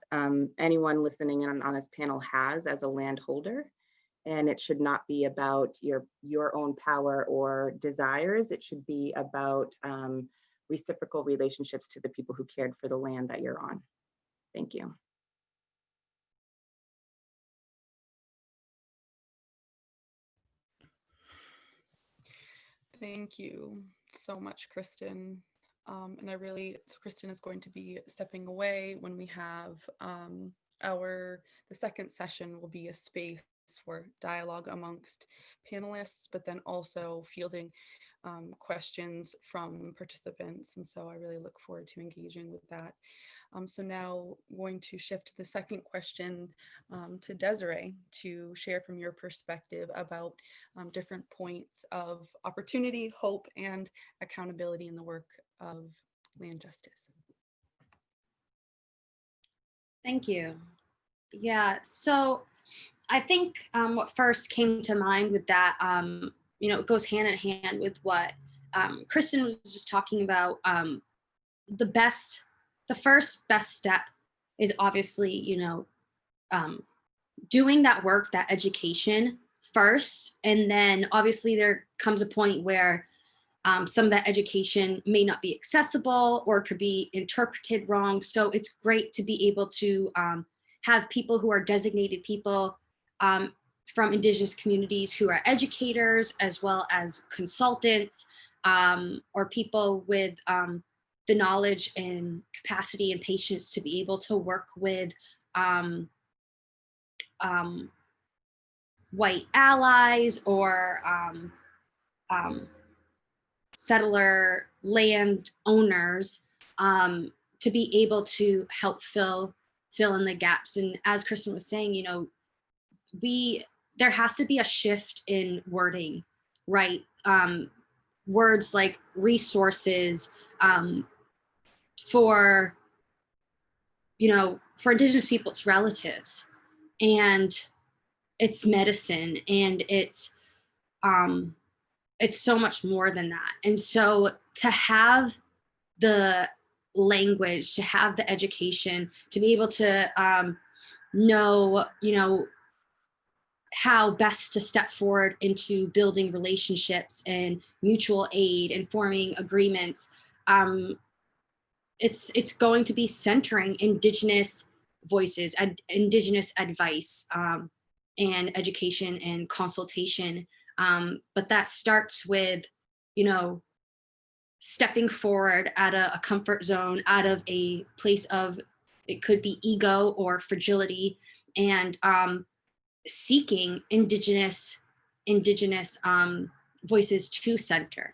anyone listening in on this panel has as a landholder. And it should not be about your own power or desires. It should be about reciprocal relationships to the people who cared for the land that you're on. Thank you. Thank you so much, Kristen. And so Kristen is going to be stepping away when we have the second session will be a space for dialogue amongst panelists, but then also fielding questions from participants. And so I really look forward to engaging with that. So now going to shift to the second question to Desiree to share from your perspective about different points of opportunity, hope, and accountability in the work of land justice. Thank you. Yeah, so I think what first came to mind with that, it goes hand in hand with what Kristen was just talking about. The first best step is obviously, doing that work, that education first. And then obviously there comes a point where some of that education may not be accessible or could be interpreted wrong. So it's great to be able to have people who are designated people from Indigenous communities who are educators, as well as consultants or people with the knowledge and capacity and patience to be able to work with white allies or settler land owners to be able to help fill in the gaps. And as Kristen was saying, there has to be a shift in wording, right? Words like resources for Indigenous people, it's relatives, and it's medicine, and it's so much more than that. And so to have the language, to have the education, to be able to know, how best to step forward into building relationships and mutual aid and forming agreements. It's going to be centering Indigenous voices, Indigenous advice, and education and consultation. But that starts with, stepping forward out of a comfort zone, out of a place of, it could be ego or fragility, and seeking Indigenous voices to center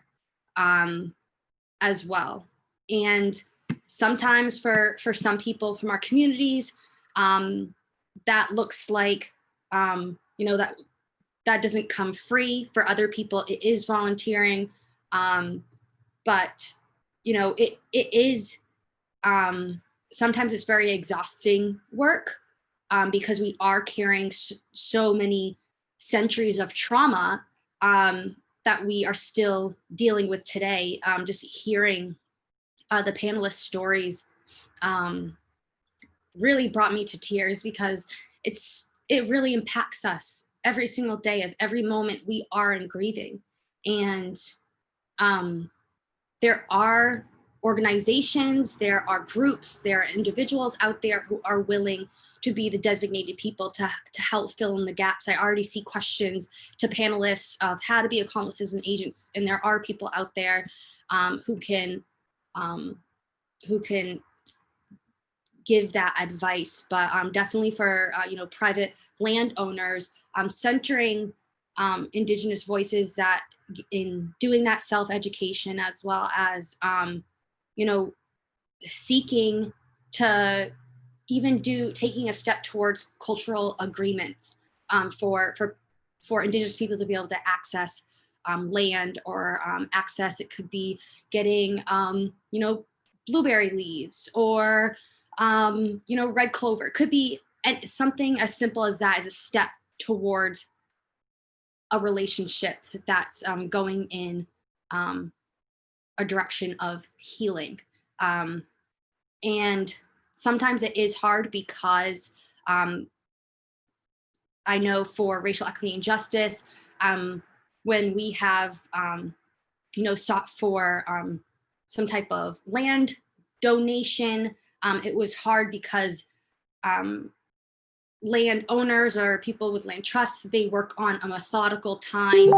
as well. And sometimes for some people from our communities, that looks like, that doesn't come free. For other people, it is volunteering. But, it is, sometimes it's very exhausting work because we are carrying so many centuries of trauma that we are still dealing with today. Just hearing the panelists' stories really brought me to tears, because it really impacts us every single day of every moment we are in grieving. And there are organizations, there are groups, there are individuals out there who are willing to be the designated people to help fill in the gaps. I already see questions to panelists of how to be accomplices and agents, and there are people out there who can give that advice. But definitely for private landowners, centering Indigenous voices that in doing that self-education, as well as seeking to even taking a step towards cultural agreements for Indigenous people to be able to access land or access. It could be getting blueberry leaves or red clover. It could be something as simple as that, as a step towards a relationship that's going in a direction of healing. And sometimes it is hard because I know for racial equity and justice, when we have, sought for some type of land donation, it was hard because landowners or people with land trusts, they work on a methodical time,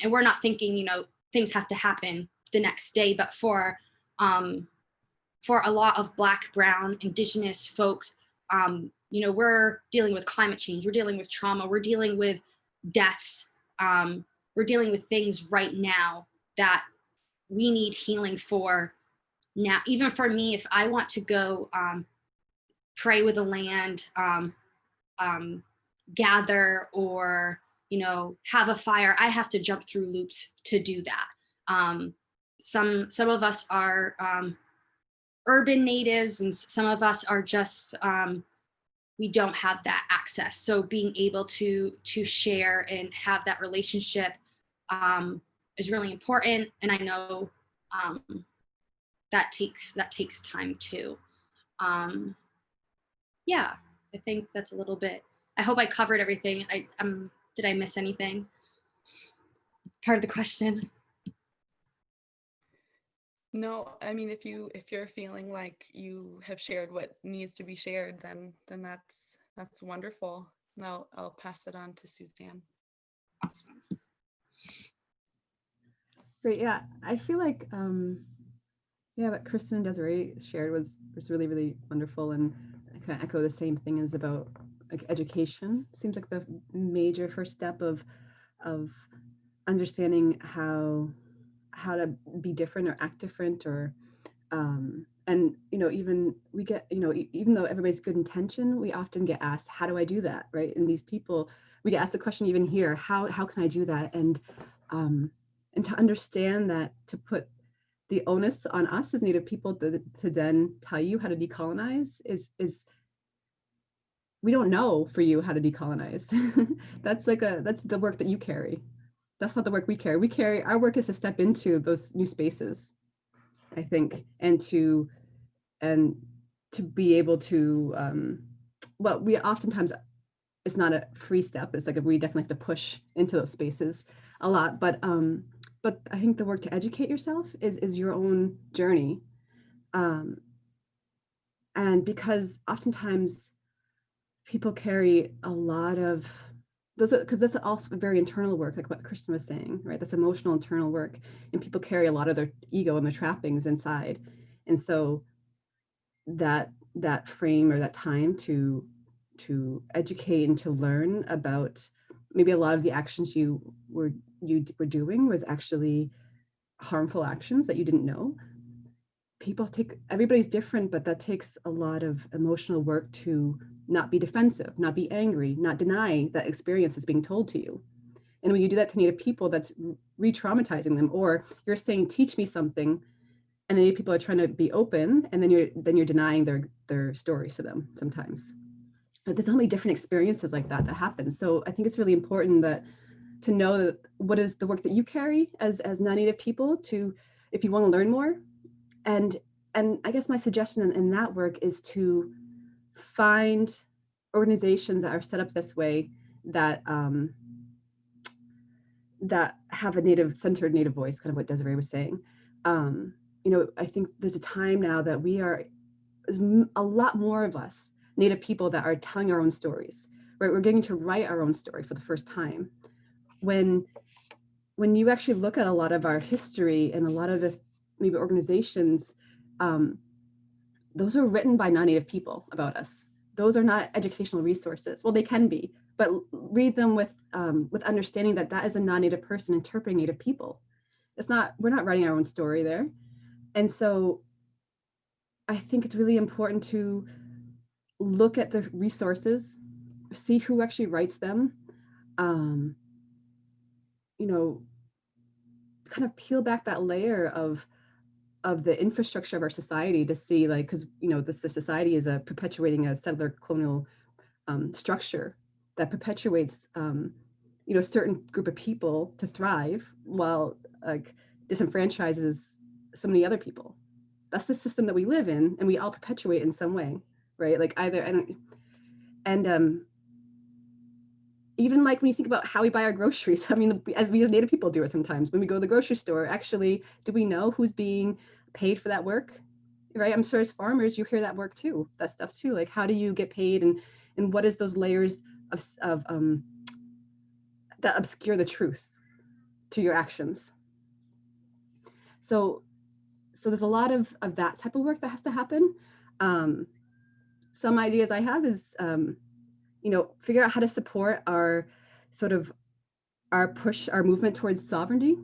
and we're not thinking, things have to happen the next day. But for a lot of Black, Brown, Indigenous folks, we're dealing with climate change, we're dealing with trauma, we're dealing with deaths, we're dealing with things right now that we need healing for now. Even for me, if I want to go pray with the land, gather, or have a fire, I have to jump through loops to do that. Some of us are urban natives, and some of us are just we don't have that access. So being able to share and have that relationship is really important. And I know that takes time too. Yeah, I think that's a little bit. I hope I covered everything. Did I miss anything? Part of the question? No, I mean, if you're feeling like you have shared what needs to be shared, then that's wonderful. Now I'll pass it on to Suzanne. Awesome. Great. Yeah, I feel like what Kristen and Desiree shared was really, really wonderful, and I kind of echo the same thing as about like education. Seems like the major first step of understanding how to be different or act different, or and even we get even though everybody's good intention, we often get asked, how do I do that, right? And these people, we get asked the question even here, how can I do that? And to understand that, to put the onus on us as Native people to then tell you how to decolonize is we don't know for you how to decolonize. that's the work that you carry. That's not the work we carry. Our work is to step into those new spaces, I think, and to be able to we oftentimes, it's not a free step. It's like we definitely have to push into those spaces a lot, but I think the work to educate yourself is your own journey, and because oftentimes people carry a lot of those, because that's also very internal work, like what Kristen was saying, right? That's emotional internal work, and people carry a lot of their ego and their trappings inside, and so that frame or that time to educate and to learn about maybe a lot of the actions you were doing was actually harmful actions that you didn't know. Everybody's different, but that takes a lot of emotional work to not be defensive, not be angry, not deny that experience is being told to you. And when you do that to Native people, that's re-traumatizing them. Or you're saying, teach me something, and then people are trying to be open, and then you're denying their stories to them sometimes. But there's so many different experiences like that happen. So I think it's really important to know that what is the work that you carry as non-Native people, to, if you want to learn more. And I guess my suggestion in that work is to find organizations that are set up this way, that have a Native-centered Native voice, kind of what Desiree was saying. I think there's a time now that there's a lot more of us Native people that are telling our own stories, right? We're getting to write our own story for the first time. When you actually look at a lot of our history and a lot of the maybe organizations, those are written by non-Native people about us. Those are not educational resources. Well, they can be, but read them with understanding that is a non-Native person interpreting Native people. We're not writing our own story there. And so I think it's really important to look at the resources, see who actually writes them, kind of peel back that layer of the infrastructure of our society to see, like, because the society is perpetuating a settler colonial structure that perpetuates a certain group of people to thrive while like disenfranchises so many other people. that's the system that we live in, and we all perpetuate in some way, right? Like either, and even like when you think about how we buy our groceries, I mean, as we as Native people do it sometimes, when we go to the grocery store, actually, do we know who's being paid for that work? Right? I'm sure as farmers, you hear that work too, that stuff too. Like, how do you get paid, and what is those layers of that obscure the truth to your actions? So there's a lot of that type of work that has to happen. Some ideas I have is, figure out how to support our sort of our movement towards sovereignty.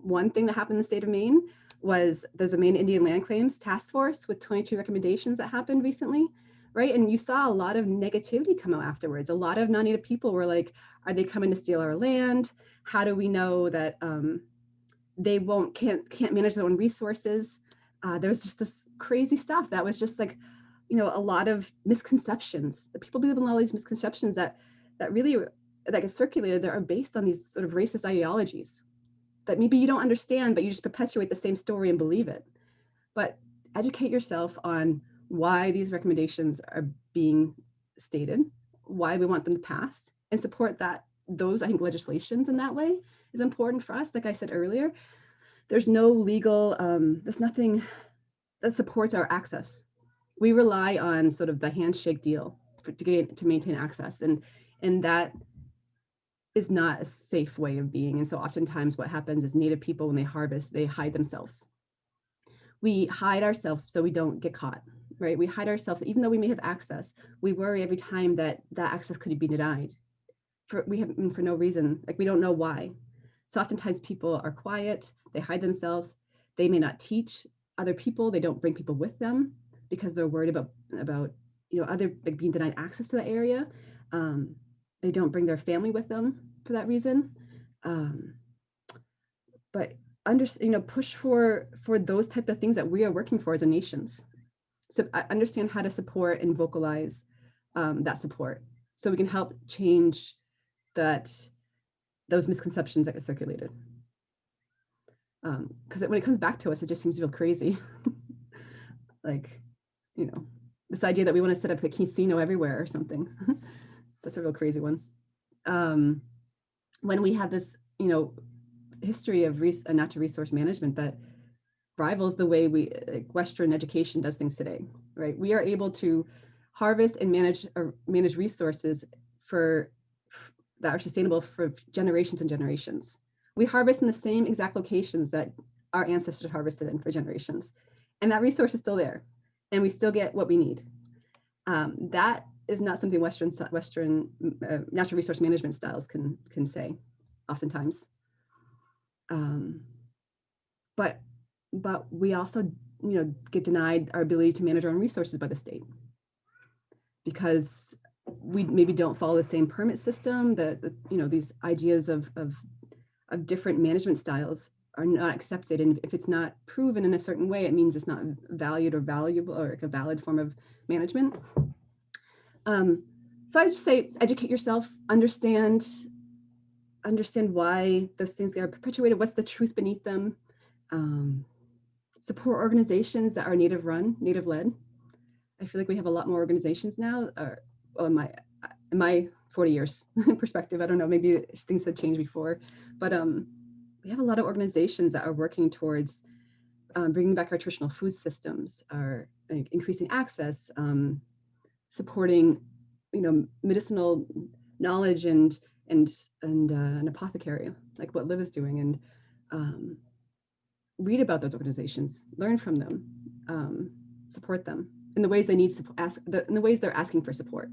One thing that happened in the state of Maine was there's a Maine Indian Land Claims Task Force with 22 recommendations that happened recently, right? And you saw a lot of negativity come out afterwards. A lot of non-Native people were like, are they coming to steal our land? How do we know that they can't manage their own resources? There's just this crazy stuff that was just like, a lot of misconceptions. The people believe in all these misconceptions that really that get circulated that are based on these sort of racist ideologies that maybe you don't understand, but you just perpetuate the same story and believe it. But educate yourself on why these recommendations are being stated, why we want them to pass, and support those, I think, legislations in that way is important for us. Like I said earlier, there's no legal, there's nothing that supports our access. We rely on sort of the handshake deal to maintain access, and that is not a safe way of being. And so oftentimes what happens is Native people, when they harvest, they hide themselves. We hide ourselves so we don't get caught, right? We hide ourselves, even though we may have access, we worry every time that access could be denied for no reason. Like, we don't know why. So oftentimes people are quiet, they hide themselves, they may not teach other people, they don't bring people with them because they're worried about other, like, being denied access to that area. They don't bring their family with them for that reason. But push for those type of things that we are working for as a nations. So I understand how to support and vocalize that support, so we can help change those misconceptions that get circulated. Because when it comes back to us, it just seems real crazy. Like, this idea that we want to set up a casino everywhere or something. That's a real crazy one. When we have this, history of natural resource management that rivals the way Western education does things today, right? We are able to harvest and manage resources that are sustainable for generations and generations. We harvest in the same exact locations that our ancestors harvested in for generations, and that resource is still there, and we still get what we need. That is not something Western natural resource management styles can say, oftentimes. But we also, get denied our ability to manage our own resources by the state because we maybe don't follow the same permit system. These ideas of different management styles are not accepted, and if it's not proven in a certain way, it means it's not valued or valuable or like a valid form of management. So I just say, educate yourself, understand why those things are perpetuated, what's the truth beneath them. Support organizations that are Native run, Native led. I feel like we have a lot more organizations now, in my 40 years perspective. I don't know, maybe things had changed before, but we have a lot of organizations that are working towards bringing back our traditional food systems, are increasing access, supporting, medicinal knowledge and an apothecary, like what Liv is doing, and read about those organizations, learn from them, support them in the ways they need in the ways they're asking for support.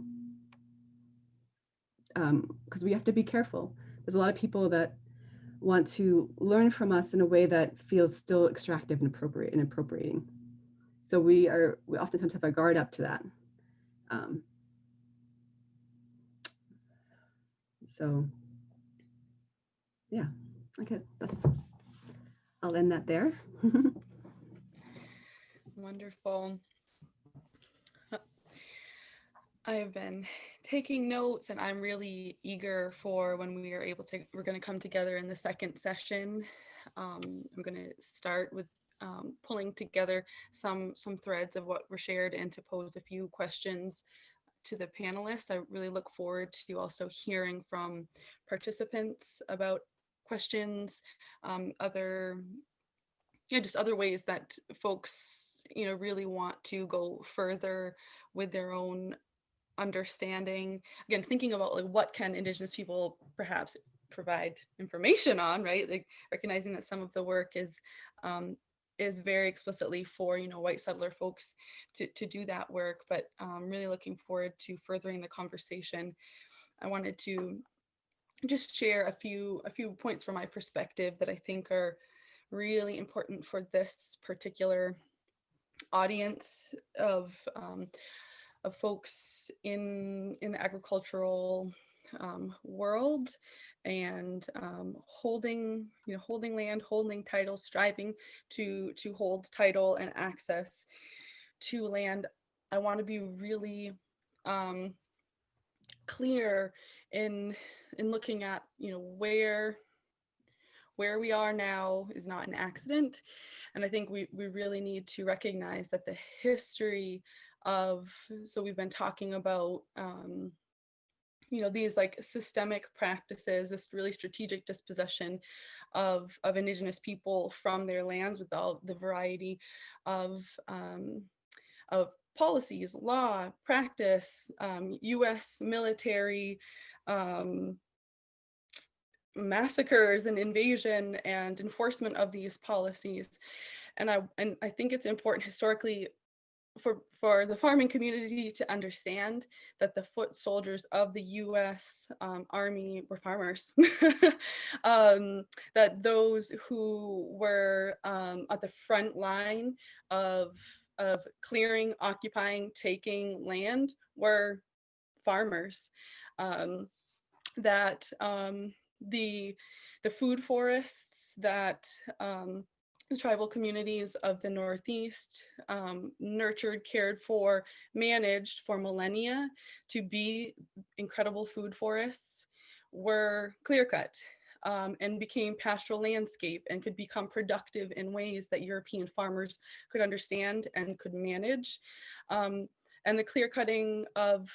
Because we have to be careful. There's a lot of people that want to learn from us in a way that feels still extractive and appropriating. So we oftentimes have our guard up to that. So yeah, okay, I'll end that there. Wonderful. I've been taking notes, and I'm really eager for when we're going to come together in the second session. I'm going to start with pulling together some threads of what were shared and to pose a few questions to the panelists. I really look forward to also hearing from participants about questions, just other ways that folks, really want to go further with their own understanding. Again, thinking about like what can Indigenous people perhaps provide information on, right? Like recognizing that some of the work is very explicitly for white settler folks to do that work, but really looking forward to furthering the conversation. I wanted to just share a few points from my perspective that I think are really important for this particular audience of folks in the agricultural world, and holding land, holding title, striving to hold title and access to land. I want to be really clear in looking at where we are now is not an accident. And I think we really need to recognize that the history of, so we've been talking about, these like systemic practices, this really strategic dispossession of Indigenous people from their lands with all the variety of policies, law, practice, US military, massacres and invasion and enforcement of these policies. And I think it's important historically for the farming community to understand that the foot soldiers of the US Army were farmers. That those who were at the front line of clearing, occupying, taking land were farmers. That the food forests that the tribal communities of the Northeast nurtured, cared for, managed for millennia to be incredible food forests were clear-cut and became pastoral landscape and could become productive in ways that European farmers could understand and could manage. And the clear cutting of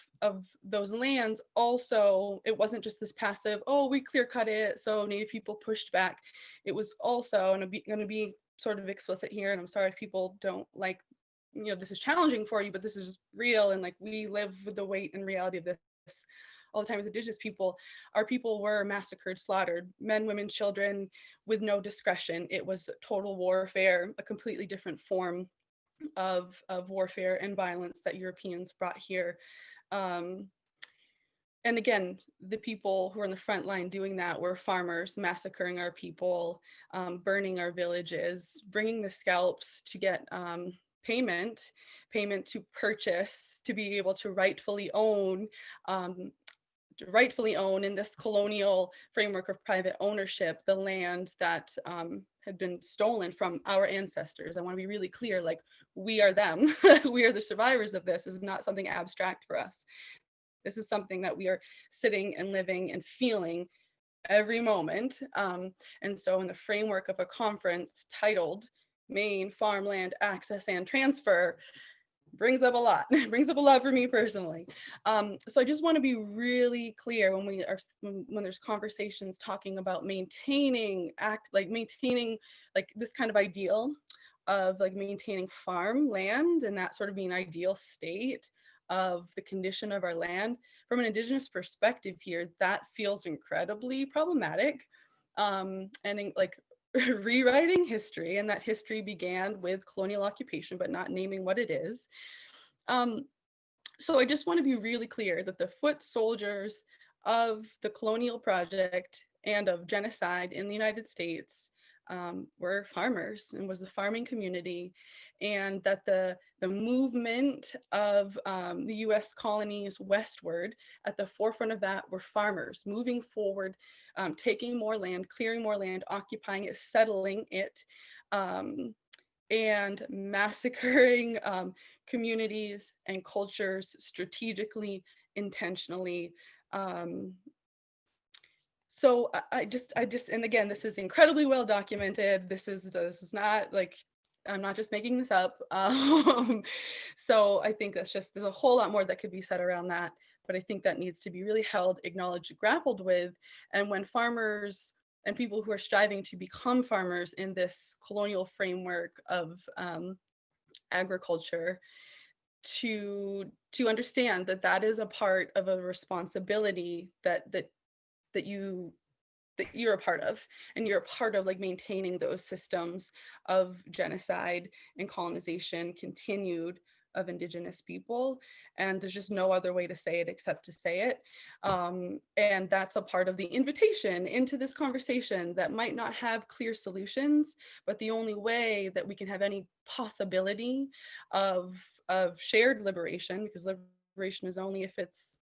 those lands also, it wasn't just this passive, oh, we clear cut it, so Native people pushed back. It was also, and I'm going to be sort of explicit here, and I'm sorry if people don't like, this is challenging for you, but this is just real, and like we live with the weight and reality of this all the time as Indigenous people. Our people were massacred, slaughtered, men, women, children, with no discretion. It was total warfare, a completely different form of warfare and violence that Europeans brought here. And again, the people who were in the front line doing that were farmers, massacring our people, burning our villages, bringing the scalps to get payment to purchase, to be able to rightfully own in this colonial framework of private ownership, the land that had been stolen from our ancestors. I want to be really clear, like, we are them. We are the survivors of this. This is not something abstract for us. This is something that we are sitting and living and feeling every moment. And so in the framework of a conference titled Maine Farmland Access and Transfer, brings up a lot for me personally. So I just want to be really clear when there's conversations talking about maintaining this kind of ideal of like maintaining farmland and that sort of being ideal state of the condition of our land. From an Indigenous perspective here, that feels incredibly problematic, and like rewriting history, and that history began with colonial occupation, but not naming what it is. So I just want to be really clear that the foot soldiers of the colonial project and of genocide in the United States were farmers and was the farming community, and that the movement of the US colonies westward, at the forefront of that were farmers moving forward, taking more land, clearing more land, occupying it, settling it, and massacring communities and cultures strategically, intentionally. So I just, and again, this is incredibly well documented. This is not like I'm not just making this up. So I think there's a whole lot more that could be said around that, but I think that needs to be really held, acknowledged, grappled with. And when farmers and people who are striving to become farmers in this colonial framework of agriculture, to understand that that is a part of a responsibility that you're a part of, and you're a part of like maintaining those systems of genocide and colonization continued of Indigenous people. And there's just no other way to say it except to say it. And that's a part of the invitation into this conversation that might not have clear solutions, but the only way that we can have any possibility of shared liberation, because liberation is only if it's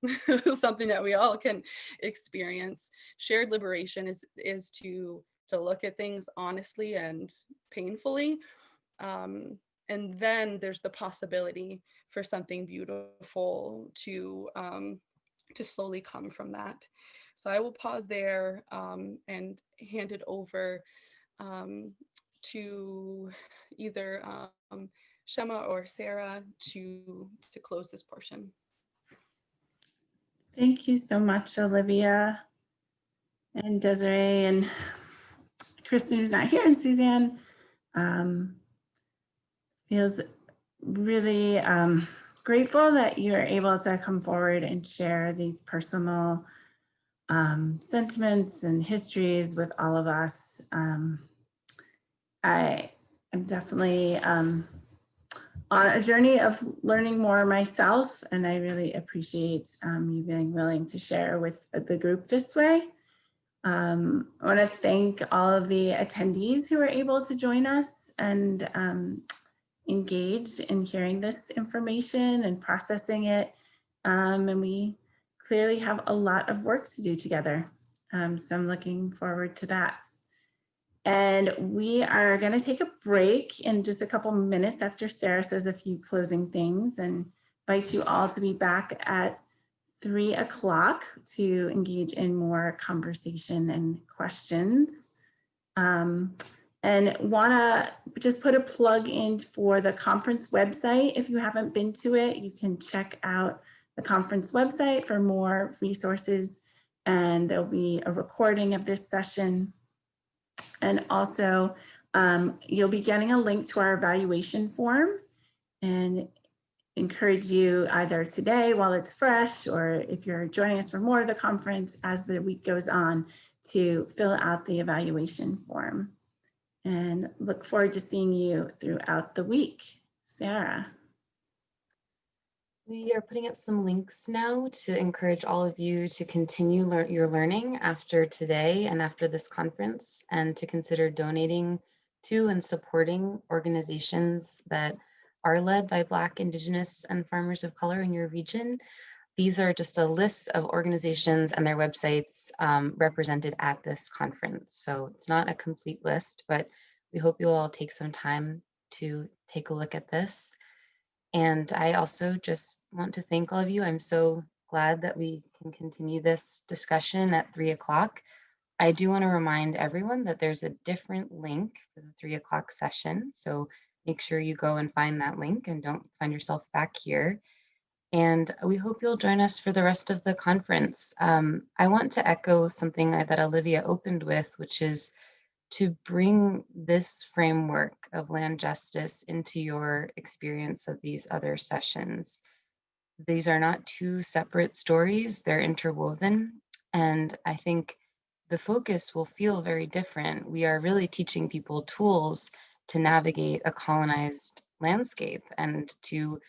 something that we all can experience. Shared liberation is to look at things honestly and painfully. And then there's the possibility for something beautiful to slowly come from that. So I will pause there and hand it over to either Shema or Sarah to close this portion. Thank you so much, Olivia and Desiree and Kristen, who's not here, and Suzanne. Feels really grateful that you're able to come forward and share these personal sentiments and histories with all of us. I am definitely on a journey of learning more myself, and I really appreciate you being willing to share with the group this way. I want to thank all of the attendees who were able to join us and engage in hearing this information and processing it. And we clearly have a lot of work to do together. So I'm looking forward to that. And we are going to take a break in just a couple minutes after Sarah says a few closing things, and invite you all to be back at 3 o'clock to engage in more conversation and questions. And want to just put a plug in for the conference website. If you haven't been to it, you can check out the conference website for more resources, and there'll be a recording of this session. And also, you'll be getting a link to our evaluation form, and encourage you either today while it's fresh, or if you're joining us for more of the conference as the week goes on, to fill out the evaluation form. And look forward to seeing you throughout the week. Sarah. We are putting up some links now to encourage all of you to continue your learning after today and after this conference, and to consider donating to and supporting organizations that are led by Black, Indigenous, and farmers of color in your region. These are just a list of organizations and their websites represented at this conference. So it's not a complete list, but we hope you'll all take some time to take a look at this. And I also just want to thank all of you. I'm so glad that we can continue this discussion at 3 o'clock. I do want to remind everyone that there's a different link for the 3 o'clock session. So make sure you go and find that link and don't find yourself back here. And we hope you'll join us for the rest of the conference. I want to echo something that Alivia opened with, which is to bring this framework of land justice into your experience of these other sessions. These are not two separate stories, they're interwoven. And I think the focus will feel very different. We are really teaching people tools to navigate a colonized landscape and to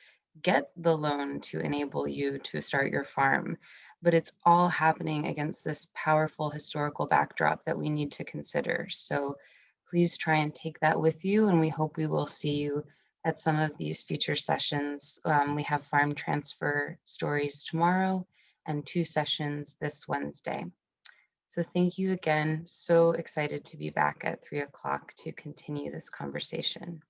get the loan to enable you to start your farm. But it's all happening against this powerful historical backdrop that we need to consider. So please try and take that with you, and we hope we will see you at some of these future sessions. We have farm transfer stories tomorrow and 2 sessions this Wednesday. So thank you again. So excited to be back at 3 o'clock to continue this conversation.